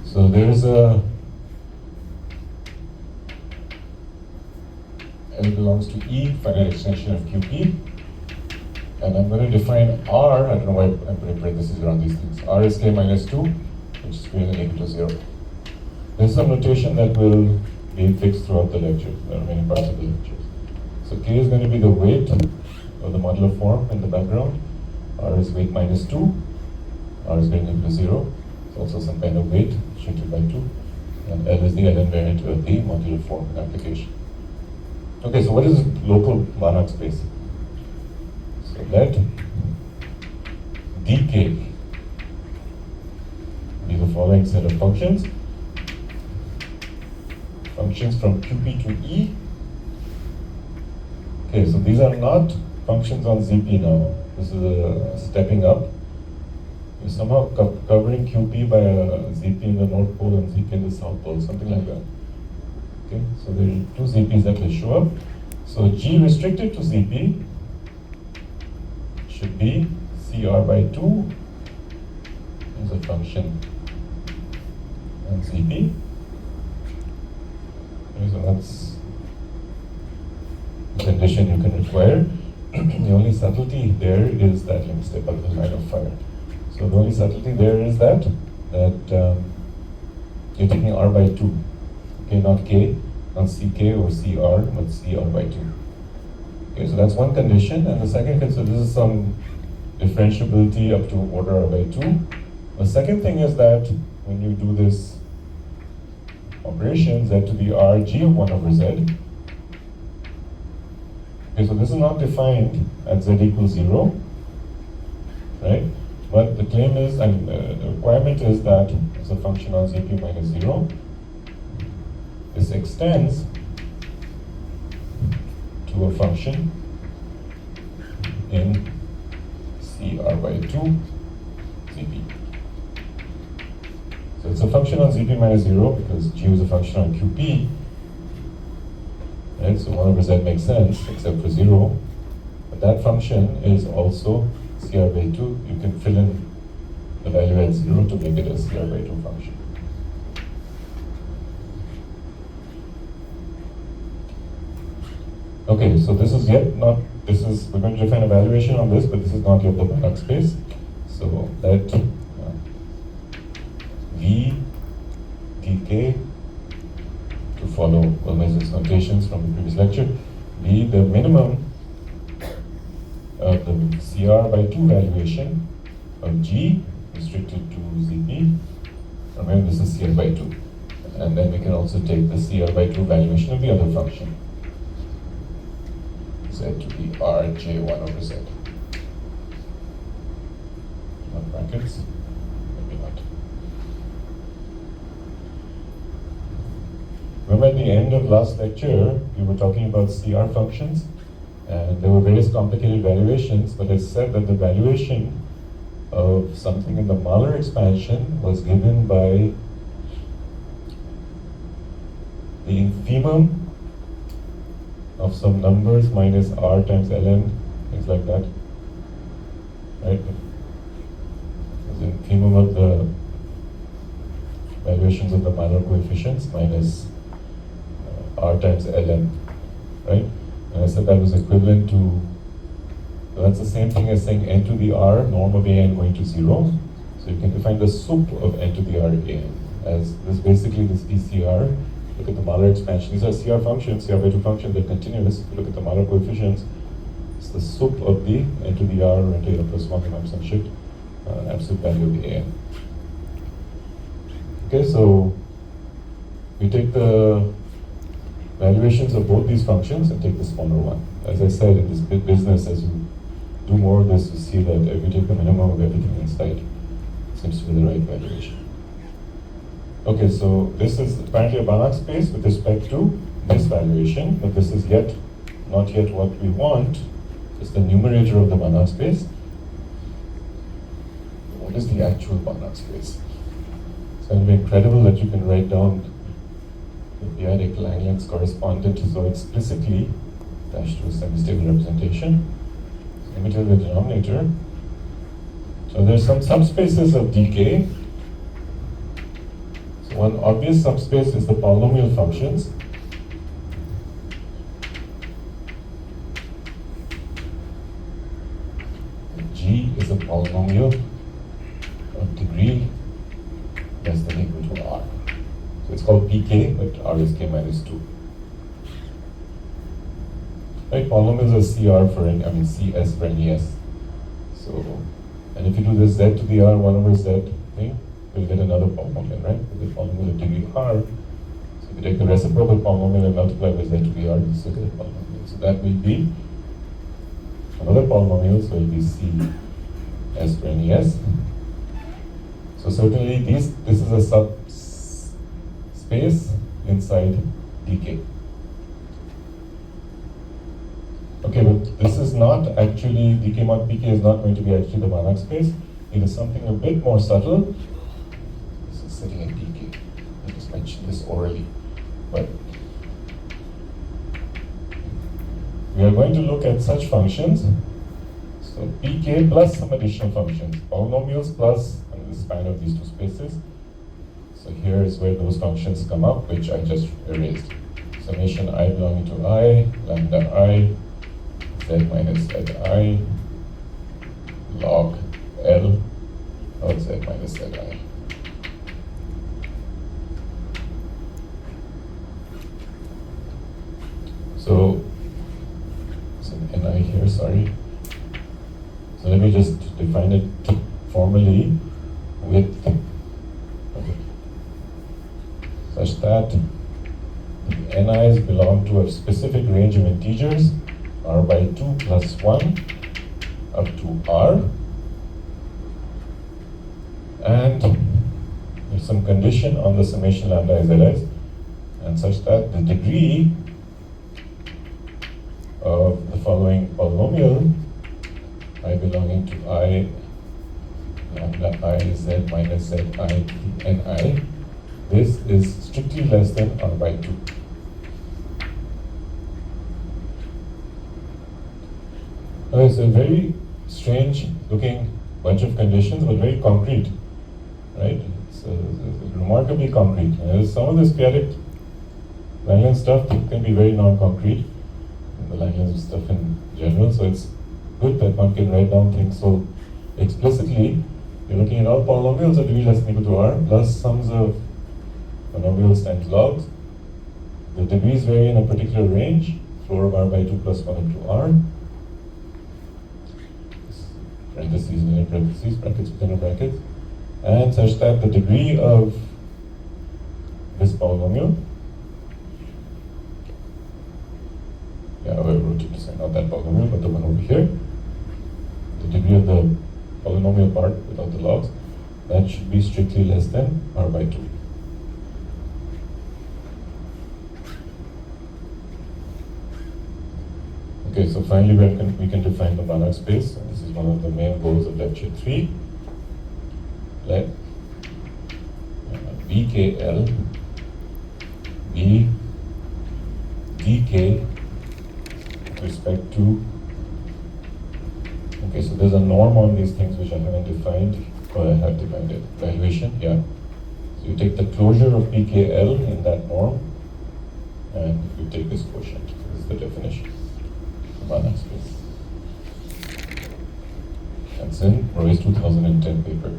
Speaker 1: So there is a L belongs to E, finite extension of QP. And I'm going to define R, I don't know why I'm putting parentheses around these things. R is K minus 2, which is greater than or equal to 0. There's some notation that will be fixed throughout the lecture. There are many parts of the lecture. So K is going to be the weight of the modular form in the background. R is weight minus 2. R is going to equal to 0. It's also some kind of weight, shifted by 2. And L is the L invariant of the modular form in application. Okay, so what is local Banach space? So let dk be the following set of functions. Functions from QP to E. Okay, so these are not functions on ZP now. This is a stepping up. You're somehow covering QP by a ZP in the North Pole and ZP in the South Pole, something like that. Okay, so there are two ZPs that will show up. So G restricted to ZP should be CR by 2 is a function on ZP. Okay, so that's the condition you can require. The only subtlety there is that, let me step out of the line of fire. So the only subtlety there is that you're taking R by 2. Okay, not K, not CK or CR, but CR by 2. Okay, so that's one condition. And the second condition, so this is some differentiability up to order R by 2. The second thing is that when you do this operation, Z to the R, G of 1 over Z. Okay, so this is not defined at Z equals 0, right? But the claim is, and the requirement is that as a function on ZP minus 0, this extends to a function in CR by 2 ZP. So it's a function on ZP minus 0 because G was a function on QP. Right? So 1 over Z makes sense except for 0. But that function is also CR by 2. You can fill in the value at 0 to make it a CR by 2 function. Okay, so this is yet not, we're going to define a valuation on this, but this is not yet the Banach space. So let V dk, to follow Gomez's notations from the previous lecture, be the minimum of the CR by 2 valuation of G restricted to ZP. Remember, this is CR by 2. And then we can also take the CR by 2 valuation of the other function, Z to be Rj1 over Z. Not brackets, maybe not. Remember at the end of last lecture, we were talking about CR functions, and there were various complicated valuations, but I said that the valuation of something in the Mahler expansion was given by the infimum of some numbers minus R times ln, things like that. Right? The infimum of the valuations of the Mahler coefficients minus R times ln. Right? And I said that was equivalent to, that's the same thing as saying n to the r, norm of an going to 0. So you can define the sup of n to the r an as this, basically this PCR. Look at the Mahler expansion. These are CR functions, CR by 2 functions, they're continuous. If you look at the Mahler coefficients, it's the sup of the n to the r or n to the r plus 1 times some shit, absolute value of the an. Okay, so we take the valuations of both these functions and take the smaller one. As I said, in this business, as you do more of this, you see that if you take the minimum of everything inside, it seems to be the right valuation. Okay, so this is apparently a Banach space with respect to this valuation, but this is not yet what we want. It's the numerator of the Banach space. What is the actual Banach space? It's going to be incredible that you can write down the p-adic Langlands correspondent so explicitly attached to a semi-stable representation. So let me tell you the denominator. So there's some subspaces of dk. So one obvious subspace is the polynomial functions. G is a polynomial of degree less than or equal to r. So it's called pk, but r is k minus 2. Right, polynomials are CR for CS for any S. So, and if you do this Z to the R 1 over Z thing, you'll get another polynomial, right? With the polynomial of degree R. So if you take the reciprocal polynomial and multiply by Z to the R, you still get a polynomial. So that will be another polynomial, so it will be CS for any S. So certainly this is a subspace inside dk. Okay, but this is not actually, dk mod pk is not going to be actually the Banach space. It is something a bit more subtle. This is sitting in dk. I just mentioned this orally. But we are going to look at such functions. So pk plus some additional functions. Polynomials plus the span of these two spaces. So here is where those functions come up, which I just erased. Summation I belonging to I, lambda I, Z minus Zi, log L of Z minus Zi. So, it's an Ni here, sorry. So let me just define it formally with such that the Ni's belong to a specific range of integers r by 2 plus 1 up to r, and there's some condition on the summation lambda is and such that the degree of the following polynomial, I belonging to I lambda I z minus zi ni, this is strictly less than r by 2. It's a very strange looking bunch of conditions, but very concrete, right? It's remarkably concrete. Some of this p-adic Langlands stuff can be very non-concrete, the Langlands stuff in general, so it's good that one can write down things so explicitly. You're looking at all polynomials of degree less than equal to r, plus sums of monomials times logs. The degrees vary in a particular range, floor of r by 2 plus 1 into r. Parentheses within parentheses, brackets within brackets, and such that the degree of this polynomial, I wrote it, sorry, not that polynomial, but the one over here, the degree of the polynomial part without the logs, that should be strictly less than r by 2. Okay, so finally we can define the Banach space. And this is one of the main goals of lecture 3. Let BKL be dk with respect to, okay, so there's a norm on these things which I haven't defined, or I have defined it, valuation, yeah. So you take the closure of PKL in that norm, and you take this quotient. This is the definition. Banach space. That's in Roy's 2010 paper.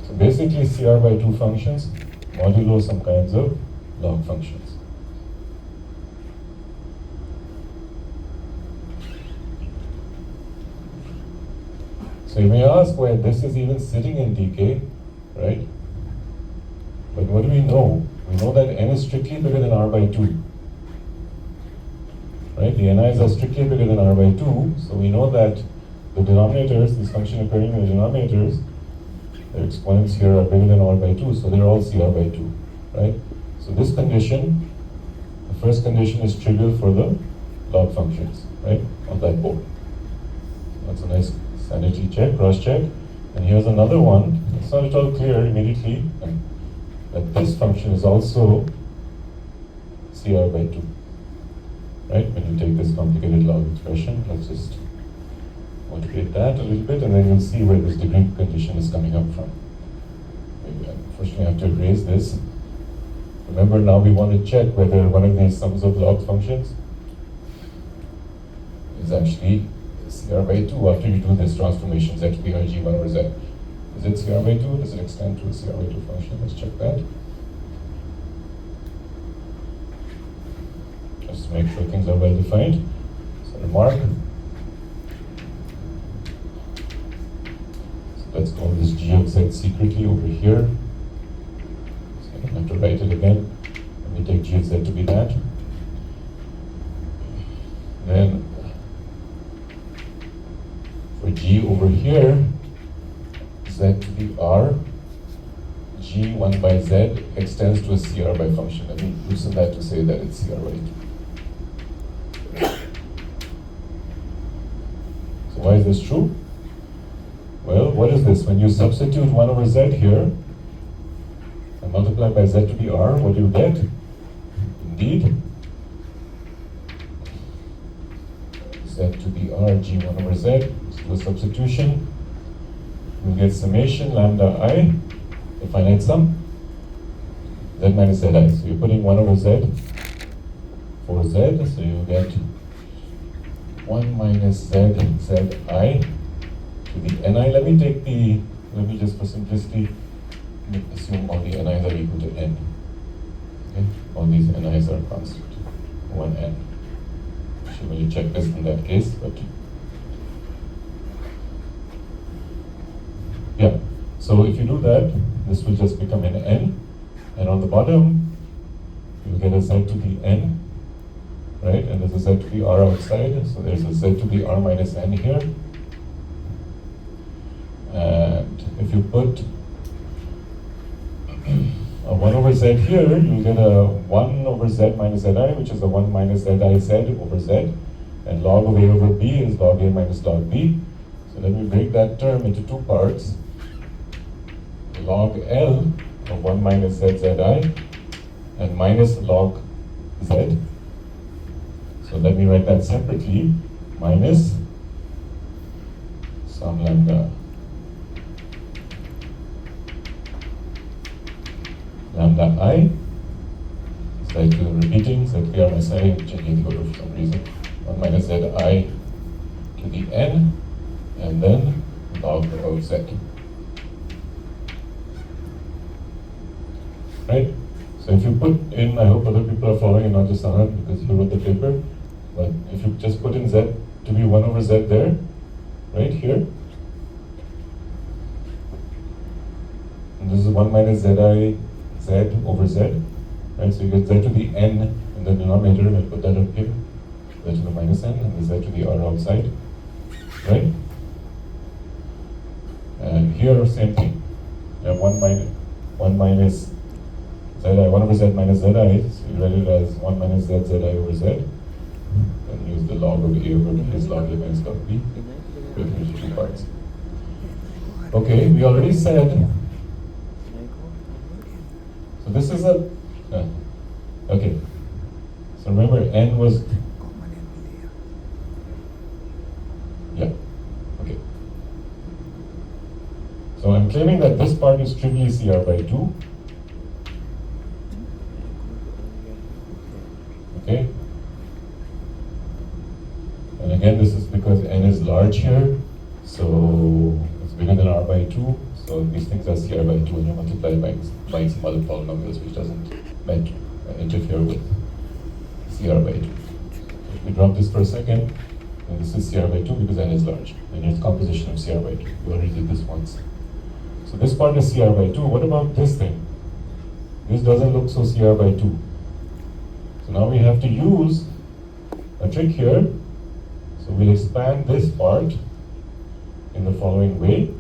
Speaker 1: So basically CR by 2 functions modulo some kinds of log functions. So you may ask why this is even sitting in dk, right? But what do we know? We know that n is strictly bigger than r by 2. Right? The ni's are strictly bigger than r by 2, so we know that the denominators, this function occurring in the denominators, their exponents here are bigger than r by 2, so they're all CR by 2. Right? So this condition, the first condition is trivial for the log functions, right? On that board. That's a nice sanity check, cross check. And here's another one. It's not at all clear immediately that this function is also CR by 2. Right? When you take this complicated log expression, let's just motivate that a little bit, and then you'll see where this degree condition is coming up from. Maybe unfortunately I have to erase this. Remember, now we want to check whether one of these sums of log functions is actually CR by 2 after you do this transformation z to the G1 over z. Is it CR by 2? Does it extend to a CR by 2 function? Let's check that. Just to make sure things are well defined. So remark. So let's call this G of z secretly over here. So I don't have to write it again. Let me take G of z to be that. Then for G over here, z to the r, G1 by z extends to a CR by function. Let me loosen that to say that it's CR by 2. So why is this true? Well, what is this? When you substitute 1 over z here and multiply by z to the r, what do you get? Indeed, z to the r G1 over z, do a substitution, you get summation lambda I, the finite sum, z minus zi. So you're putting 1 over z for z, so you get 1 minus z zi to the ni. Let me just for simplicity assume all the ni's are equal to n. Okay? All these ni's are constant, 1n. Should really check this in that case, but yeah. So if you do that, this will just become an n, and on the bottom, you get a z to the n right? And there's a z to the r outside, so there's a z to the r minus n here. And if you put a 1 over z here, you'll get a 1 over z minus zi, which is the 1 minus zi z over z. And log of a over b is log a minus log b. So let me break that term into two parts. Log L of 1 minus zzi and minus log z. So let me write that separately. Minus some lambda I. Slightly repeating, z3 r minus I, changing the order for some reason. 1 minus zi to the n, and then log of z. Right? So if you put in, I hope other people are following and not just Anand because you wrote the paper, but if you just put in z to be 1 over z there, right here, and this is 1 minus zi z over z, right? So you get z to the n in the denominator, and put that up here, z to the minus n, and the z to the r outside, right? And here, same thing. You have 1 minus zi, 1 over z minus zi, so you write it as 1 minus z zi over z, and use the log of a over b is log a minus log b, break it into two parts. Okay, we already said, so this is a, okay, so remember n was, yeah, okay. So I'm claiming that this part is trivially CR by 2. Okay. And again, this is because n is large here, so it's bigger than r by 2. So these things are CR by 2, and you multiply by some other polynomials which doesn't interfere with CR by 2. If we drop this for a second, then this is CR by 2 because n is large, and it's composition of CR by 2. We already did this once. So this part is CR by 2. What about this thing? This doesn't look so CR by 2. So now we have to use a trick here. So we'll expand this part in the following way.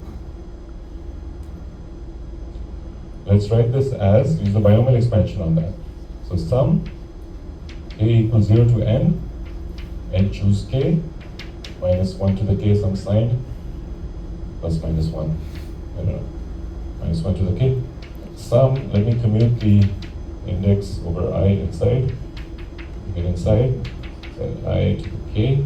Speaker 1: Let's write this as, use the binomial expansion on that. So sum k equals 0 to n choose k, minus 1 to the k some sign, plus minus 1. I don't know. Minus 1 to the k. Sum, let me commute the index over I inside. You get inside, set I to the k,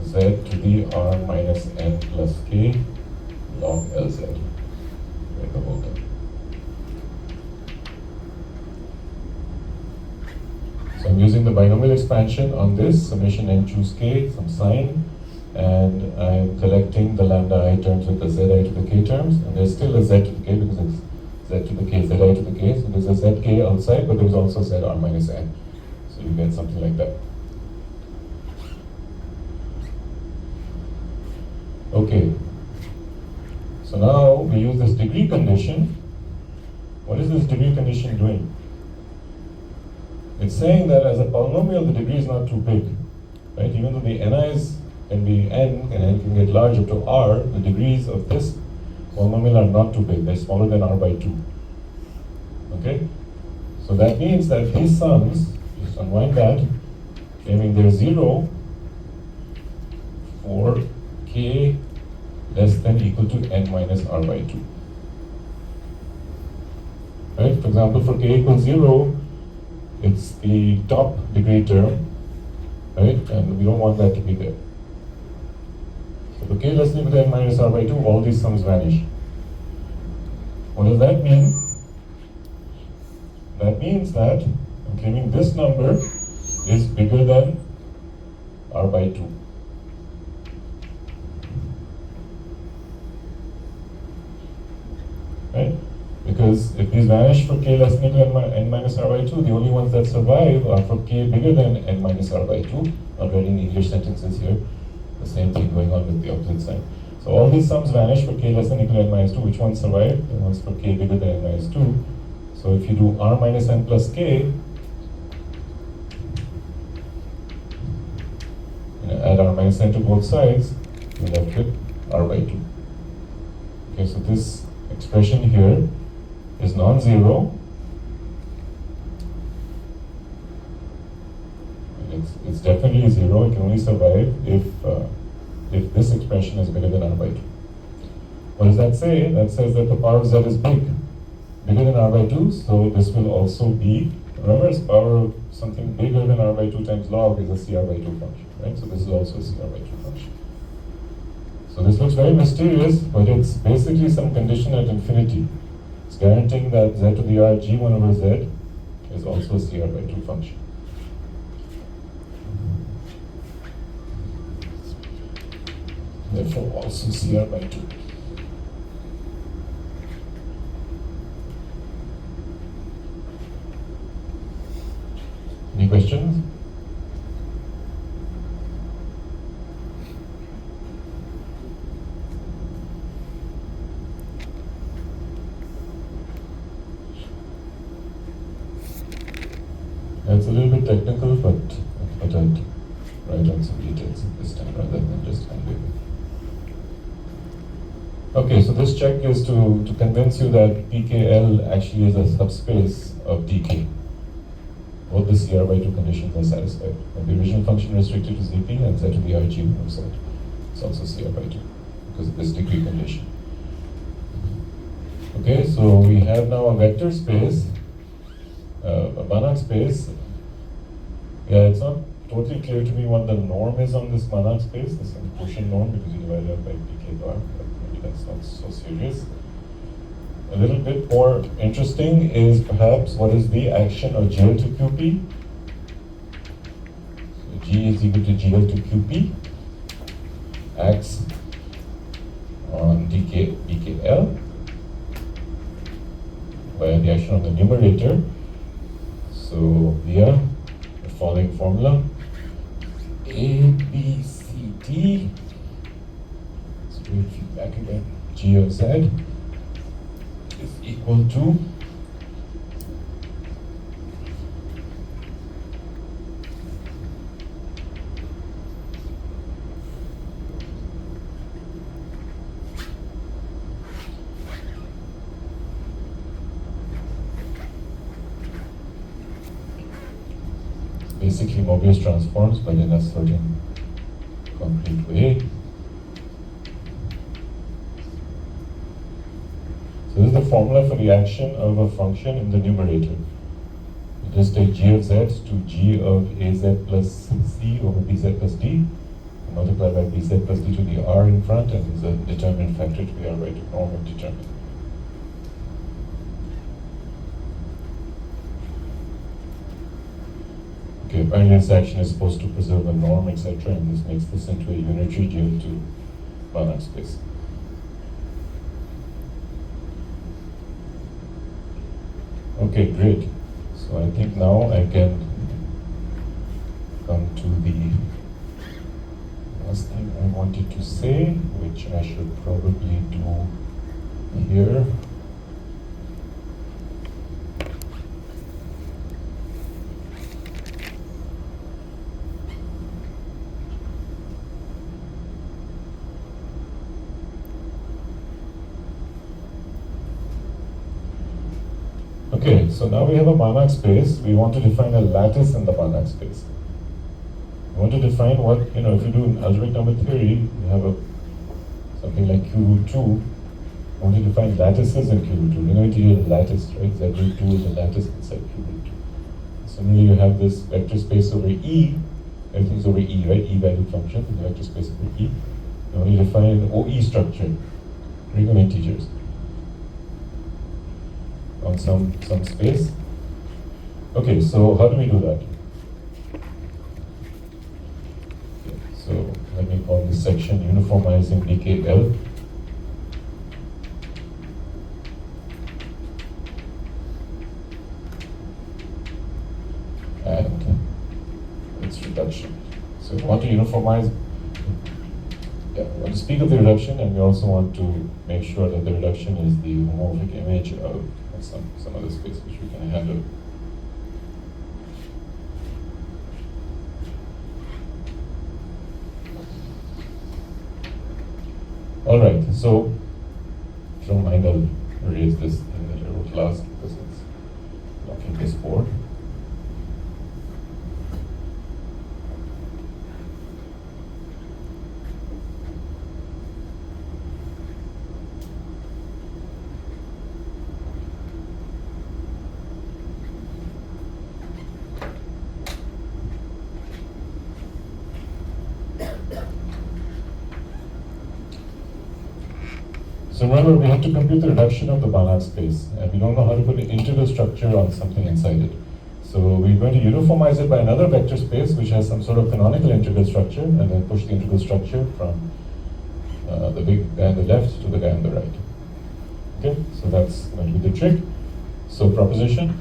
Speaker 1: z to the r minus n plus k log Lz. Write the whole thing. So I'm using the binomial expansion on this, summation n choose k, some sign, and I'm collecting the lambda I terms with the zi to the k terms, and there's still a z to the k because it's z to the k, zi to the k, so there's a zk outside, but there's also z r minus n. So you get something like that. Okay. So now we use this degree condition. What is this degree condition doing? It's saying that as a polynomial, the degree is not too big, right? Even though the ni's can be n, and n can get large up to r, the degrees of this polynomial are not too big. They're smaller than r by 2. Okay? So that means that these sums, just unwind that, claiming they're 0 for k less than equal to n minus r by 2. Right? For example, for k equals 0, it's the top degree term, right? And we don't want that to be there. So for k less than equal to n minus r by 2, all these sums vanish. What does that mean? That means that I'm claiming this number is bigger than r by 2. Right? Because if these vanish for k less than equal to n minus r by 2, the only ones that survive are for k bigger than n minus r by 2. I'm writing English sentences here. The same thing going on with the opposite sign. So all these sums vanish for k less than equal to n minus 2. Which ones survive? The ones for k bigger than n minus 2. So if you do r minus n plus k, add r minus n to both sides, you're left with r by 2. Okay, so this expression here is non-zero. It's definitely 0. It can only survive if this expression is bigger than r by 2. What does that say? That says that the power of z is bigger than r by 2, so this will also be, remember, it's power of something bigger than r by 2 times log is a CR by 2 function, right? So this is also a CR by 2 function. So this looks very mysterious, but it's basically some condition at infinity. It's guaranteeing that z to the r g1 over z is also a CR by 2 function. Therefore also CR by 2. Any questions? It's a little bit technical, but I thought I'd write on some details this time rather than just hand it. Okay, so this check is to convince you that pKl actually is a subspace of dk. Both the CR by 2 conditions are satisfied. And the original function restricted to ZP and z to the RG on side. It's also CR by 2 because of this degree condition. Okay, so we have now a vector space, a Banach space. Yeah, it's not totally clear to me what the norm is on this Banach space, this quotient norm, because you divide it by pk bar, but maybe that's not so serious. A little bit more interesting is perhaps what is the action of GL to QP. So G is equal to GL to QP, acts on dkl via the action on the numerator. So via the following formula, A, B, C, D, straight feedback again, G of Z is equal to basically Mobius transforms, but in a certain concrete way. So this is the formula for the action of a function in the numerator. You just take g of z to g of az plus c over bz plus d, and multiply by bz plus d to the r in front, and there's a determinant factor to the r by 2 norm of determinant. Okay, apparently this action is supposed to preserve a norm, etc., and this makes this into a unitary GL2 Banach space. Okay, great. So I think now I can come to the last thing I wanted to say, which I should probably do here. Okay, so now we have a Banach space. We want to define a lattice in the Banach space. We want to define what, if you do algebraic number theory, you have something like Q root 2. We want to define lattices in Q root 2. We're going to use a lattice, right? Z root 2 is a lattice inside Q root 2. Similarly, you have this vector space over E. Everything's over E, right? E value function is a vector space over E. You want to define an OE structure, ring of integers, on some space. Okay, so how do we do that? Okay, so let me call this section uniformizing dkl. And its reduction. So we want to uniformize, we want to speak of the reduction, and we also want to make sure that the reduction is the homomorphic image of some other space which we can handle. All right, so if you don't mind, I'll erase this thing that I wrote last because it's blocking this board. So remember, we have to compute the reduction of the Banach space, and we don't know how to put an integral structure on something inside it. So we're going to uniformize it by another vector space which has some sort of canonical integral structure, and then push the integral structure from the big guy on the left to the guy on the right. Okay, so that's going to be the trick. So proposition.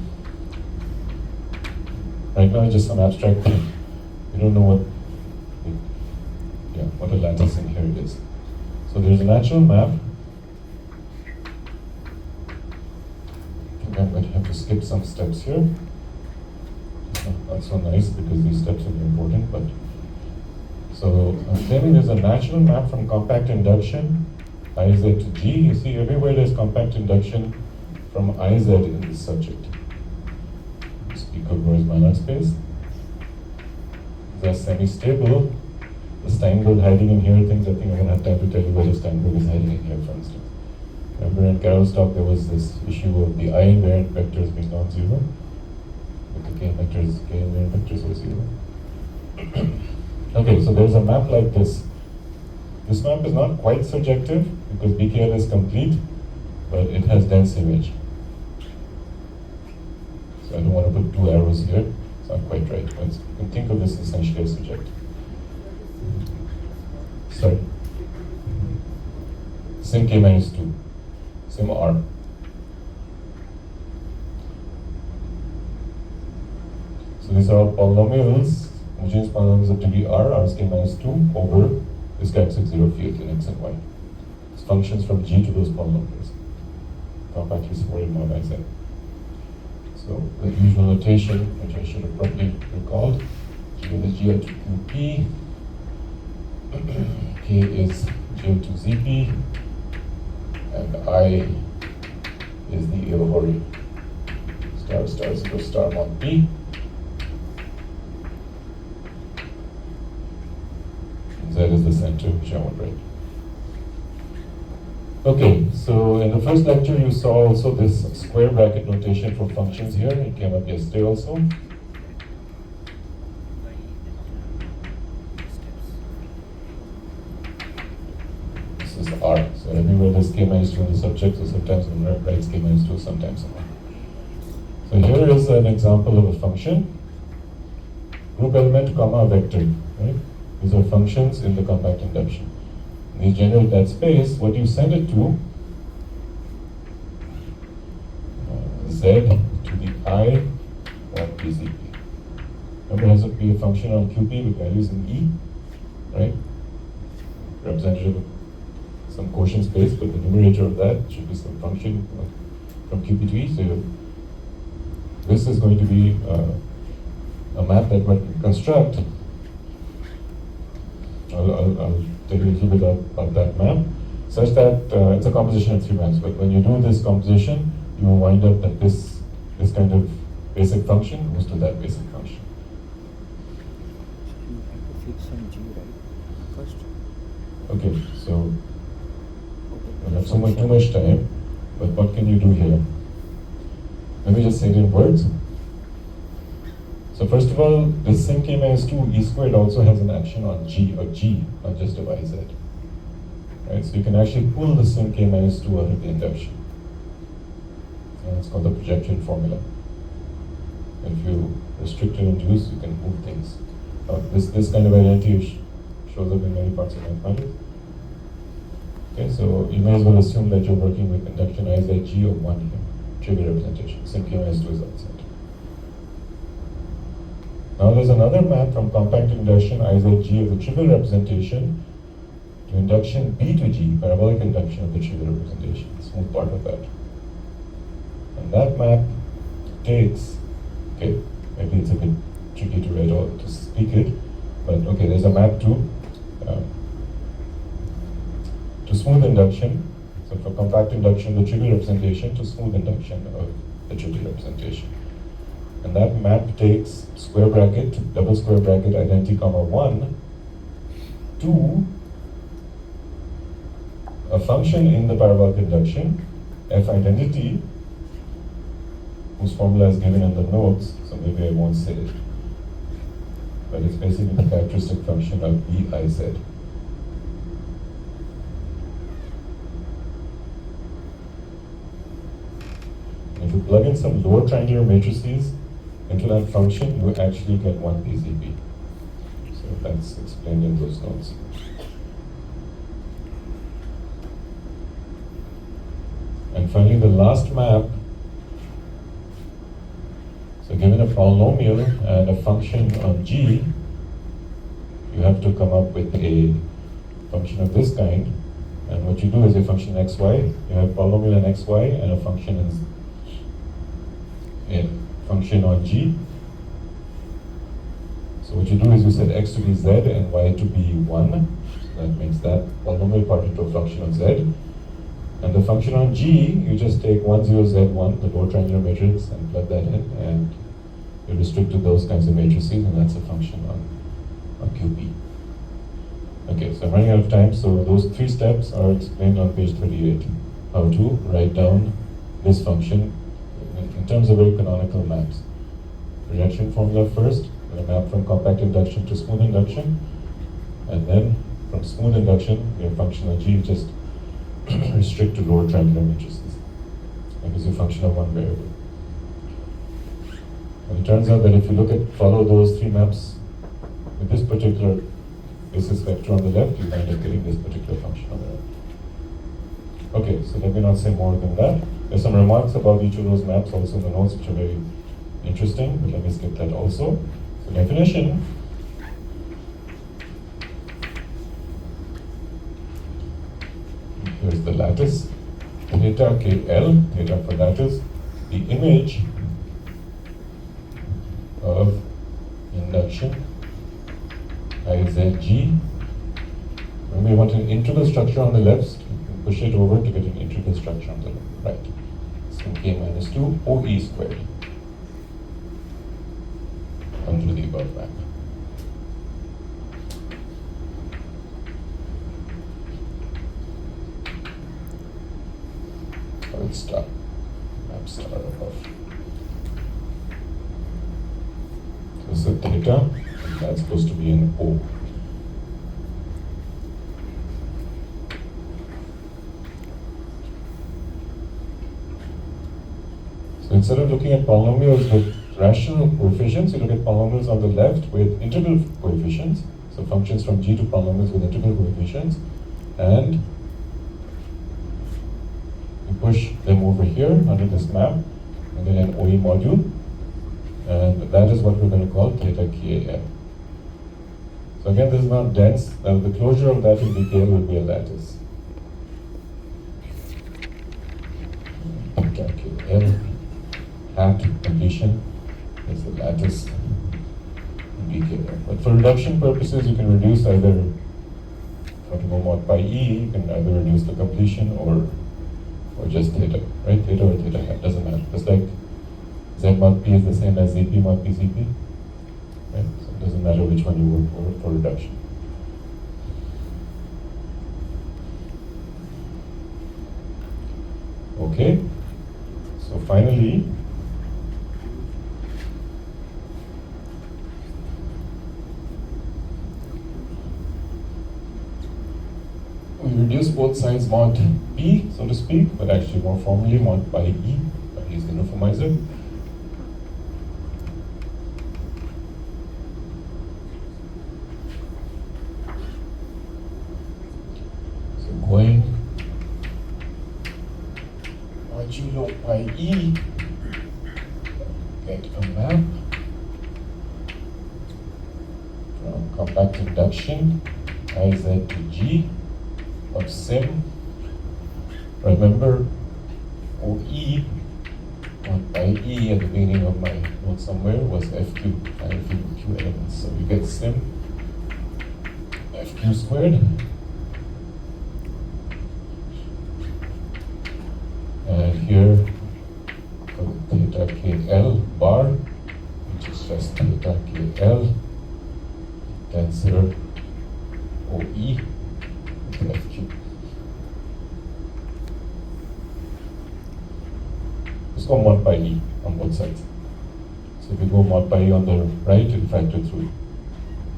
Speaker 1: Right now it's just some abstract thing. We don't know what a lattice in here is. So there's a natural map. I'm going to have to skip some steps here. Not so nice because these steps are very important, but so I'm claiming there's a natural map from compact induction Iz to G. You see everywhere there's compact induction from Iz in this subject. Speak of Roy's Banach space. These are semi-stable. The Steinberg hiding in here, things I think I won't have time to tell you where the Steinberg is hiding in here, for instance. Remember in Carroll's talk there was this issue of the I invariant vectors being non-zero, but the k invariant vectors were zero. Okay, so there's a map like this. This map is not quite surjective because BKL is complete, but it has dense image. So I don't want to put two arrows here, it's not quite right. But you can think of this essentially as surjective. Sorry. Sim k minus 2. Sim R. So these are all polynomials, homogeneous polynomials of degree R is k minus 2 over this characteristic zero field in x and y. It's functions from G to those polynomials. Compactly supported mod Iz. So the usual notation, which I should have probably recalled, G is GL to QP, K is GL to ZP, and I is the a priori star star 0 star mod P. And Z is the center, which I want write. Okay, so in the first lecture you saw also this square bracket notation for functions here. It came up yesterday also. This is R. So everywhere there's k minus 2 in the subject, so sometimes the numeric writes k minus 2, sometimes R. So here is an example of a function. Group element, comma, vector. Right? These are functions in the compact induction. When you generate that space, what you send it to, Z to the I of PZP. Remember, it has to be a function on QP with values in E, right? Representative of some quotient space, but the numerator of that should be some function from QP to E. So this is going to be a map that we construct. I'll tell you a little bit about that map, such that it's a composition of three maps. But when you do this composition, you will wind up that this kind of basic function goes to that basic function.
Speaker 4: You have to fix some G, right? First.
Speaker 1: Okay, so I don't have too much time, but what can you do here? Let me just say it in words. So first of all, this sim k minus 2 e squared also has an action on G, not just of Iz. Right? So you can actually pull the sim k minus 2 out of the induction. And it's called the projection formula. If you restrict and induce, you can move things. This kind of identity shows up in many parts of mathematics. Okay, so you may as well assume that you're working with induction Iz G of 1 here, trivial representation. Sim k minus 2 is outside. Now there's another map from compact induction Iz G of the trivial representation to induction B to G, parabolic induction of the trivial representation, smooth part of that. And that map takes, okay, maybe it's a bit tricky to read or to speak it, but okay, there's a map to to smooth induction. So for compact induction, the trivial representation, to smooth induction of the trivial representation. And that map takes square bracket, double square bracket, identity comma 1 to a function in the parabolic induction, f identity, whose formula is given in the notes, so maybe I won't say it. But it's basically the characteristic function of biz. If you plug in some lower triangular matrices into that function, you actually get one PZB. So that's explained in those notes. And finally, the last map. So given a polynomial and a function on G, you have to come up with a function of this kind. And what you do is a function xy, you have polynomial in xy and a function on G. So what you do is you set x to be z and y to be 1. So that makes that polynomial part into a function of z. And the function on G, you just take 1, 0, z1, the lower triangular matrix, and plug that in, and you restrict to those kinds of matrices, and that's a function on QP. Okay, so I'm running out of time, so those 3 steps are explained on page 38. How to write down this function in terms of very canonical maps. Reduction formula first, a map from compact induction to smooth induction, and then from smooth induction, your function on G, you just restrict to lower triangular matrices. That gives you a function of one variable. And it turns out that if you follow those 3 maps with this particular basis vector on the left, you wind up getting this particular function on the right. Okay, so let me not say more than that. There's some remarks about each of those maps also in the notes, which are very interesting, but let me skip that also. So definition. Here's the lattice, theta KL, theta for lattice, the image of induction IZG. When we want an integral structure on the left, you can push it over to get an integral structure on the right. So K minus 2 OE squared under the above map. Star, map star above. This is a theta, and that's supposed to be an O. So instead of looking at polynomials with rational coefficients, you look at polynomials on the left with integral coefficients. So functions from G to polynomials with integral coefficients, and push them over here under this map and then an OE module, and that is what we're going to call theta KL. So again, this is not dense. Now the closure of that in detail will be a lattice. Theta KL hat completion is the lattice BKL. But for reduction purposes, you can reduce either mod pi E, you can either reduce the completion or just theta, right? Theta or theta hat, doesn't matter. Just like Z mod P is the same as ZP mod P ZP, right? So it doesn't matter which one you work for reduction. Okay, so finally, we reduce both sides mod P, so to speak, but actually more formally mod by E, by E is the uniformizer. So going modulo by E, get a map from compact induction IZ to G of sim. Remember, OE on by E at the beginning of my note somewhere was FQ, final few Q elements. So you get sim FQ squared And here for theta KL bar, which is just theta KL, tensor OE with FQ. Let's go mod pi E on both sides. So if we go mod pi E on the right, it'll factor through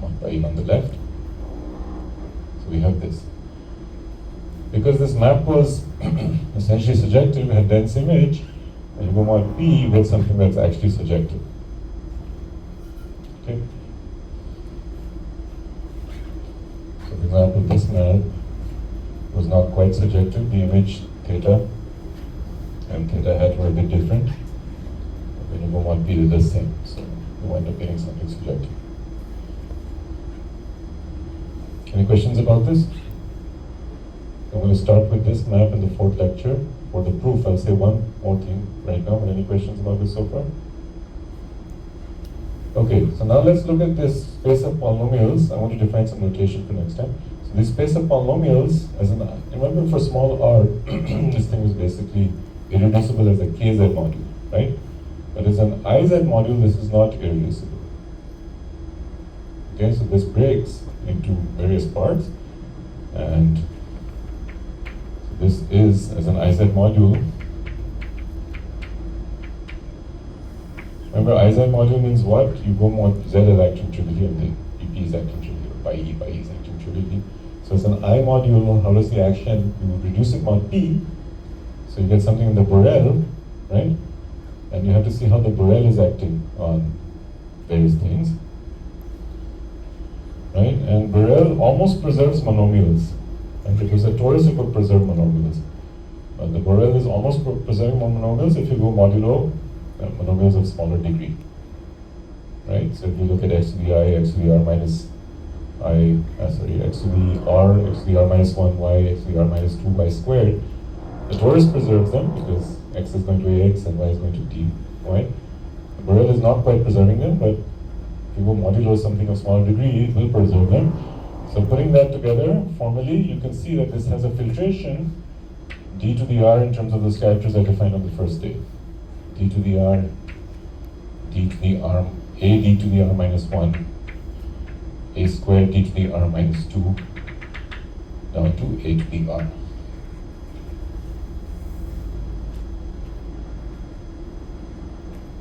Speaker 1: mod pi E on the left. So we have this. Because this map was essentially surjective, we had dense image, and you go mod P, you get something that's actually surjective. Okay? So for example, this map was not quite surjective, the image theta and theta hat were a bit different. When you go mod P, they're the same, so you wind up getting something subjective. Any questions about this? I'm going to start with this map in the fourth lecture. For the proof, I'll say one more thing right now, but any questions about this so far? Okay, so now let's look at this space of polynomials. I want to define some notation for next time. So this space of polynomials, remember for small r, this thing was basically irreducible as a kz module, right? But as an iz module, this is not irreducible. Okay, so this breaks into various parts, and so this is as an iz module. Remember, iz module means what? You go mod z is acting trivially, and the ep is acting trivially, or pi e is acting trivially. So as an I module, how does the action? You reduce it mod p, so you get something in the Borel, right? And you have to see how the Borel is acting on various things, right? And Borel almost preserves monomials. And if it was a torus, it would preserve monomials. But the Borel is almost preserving monomials if you go modulo monomials of smaller degree, right? So if you look at x to the I, x to the r minus I, x to the r, x to the r minus 1, y, x to the r minus 2, y squared, the torus preserves them because x is going to ax and y is going to dy. The Borel is not quite preserving them, but if you go modulo something of smaller degree, it will preserve them. So putting that together, formally, you can see that this has a filtration d to the r in terms of those characters I defined on the first day. D to the r, d to the r, a d to the r minus 1, a squared d to the r minus 2, down to a to the r.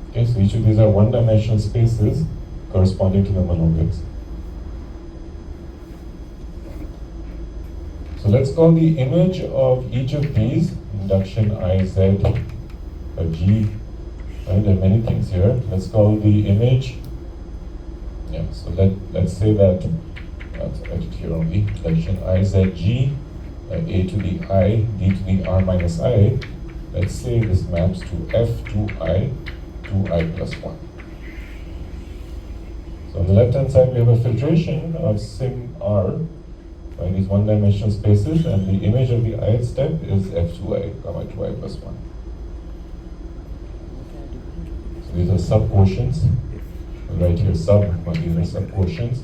Speaker 1: Okay, so each of these are one-dimensional spaces corresponding to the monomials. So let's call the image of each of these induction I, Z, G, right? There are many things here. Let's call the image, so let's say that, let's write it here only, induction I, Z, G, a to the I, d to the r minus I. Let's say this maps to f to I plus 1. So on the left-hand side, we have a filtration of sim R by these one-dimensional spaces, and the image of the ith step is f2i, comma 2i plus 1. So these are sub-quotients. We'll write here these are sub-quotients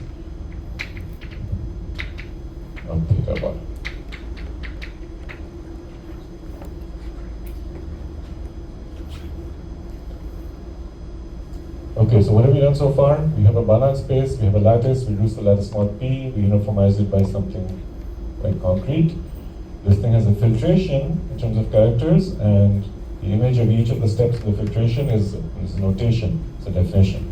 Speaker 1: of theta bar. Okay, so what have we done so far? We have a Banach space, we have a lattice, we reduce the lattice mod P, we uniformize it by something quite concrete. This thing has a filtration in terms of characters, and the image of each of the steps in the filtration is a notation, it's a definition.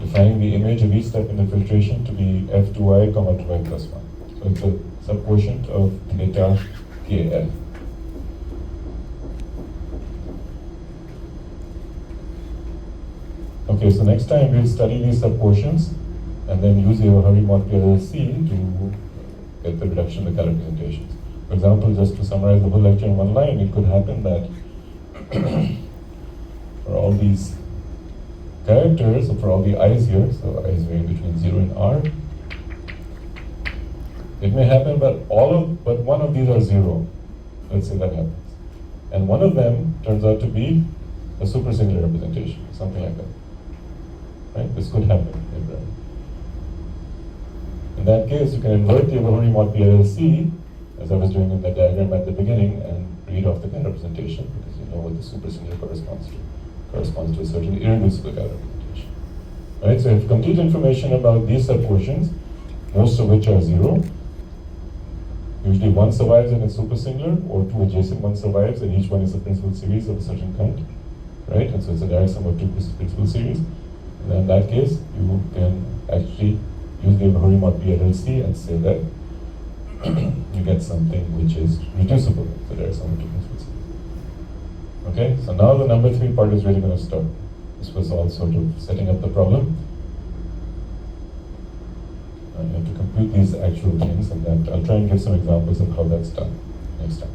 Speaker 1: Defining the image of each step in the filtration to be f2i, comma 2i plus 1. So it's a subquotient of theta KL. Okay, so next time we'll study these subquotients and then use the Hardy mod PLLC to get the reduction of the color representations. For example, just to summarize the whole lecture in one line, it could happen that for all these characters, so for all the i's here, so I is varying between 0 and r, it may happen but one of these are 0. Let's say that happens. And one of them turns out to be a supersingular representation, something like that. Right? This could happen. In that case, you can invert the Hardy mod PLLC, as I was doing in the diagram at the beginning, and read off the Ghate representation because you know what the supersingular corresponds to. Corresponds to a certain irreducible Ghate representation. Right? So you have complete information about these subquotients, most of which are 0. Usually one survives and it's supersingular, or two adjacent ones survives, and each one is a principal series of a certain kind. Right? And so it's a direct sum of two principal series. And then in that case, you can actually use the Hori mod p-adic and say that you get something which is reducible, so direct sum of two principal series. Okay, so now the number 3 part is really going to start. This was all sort of setting up the problem. You have to compute these actual things, and then I'll try and give some examples of how that's done next time.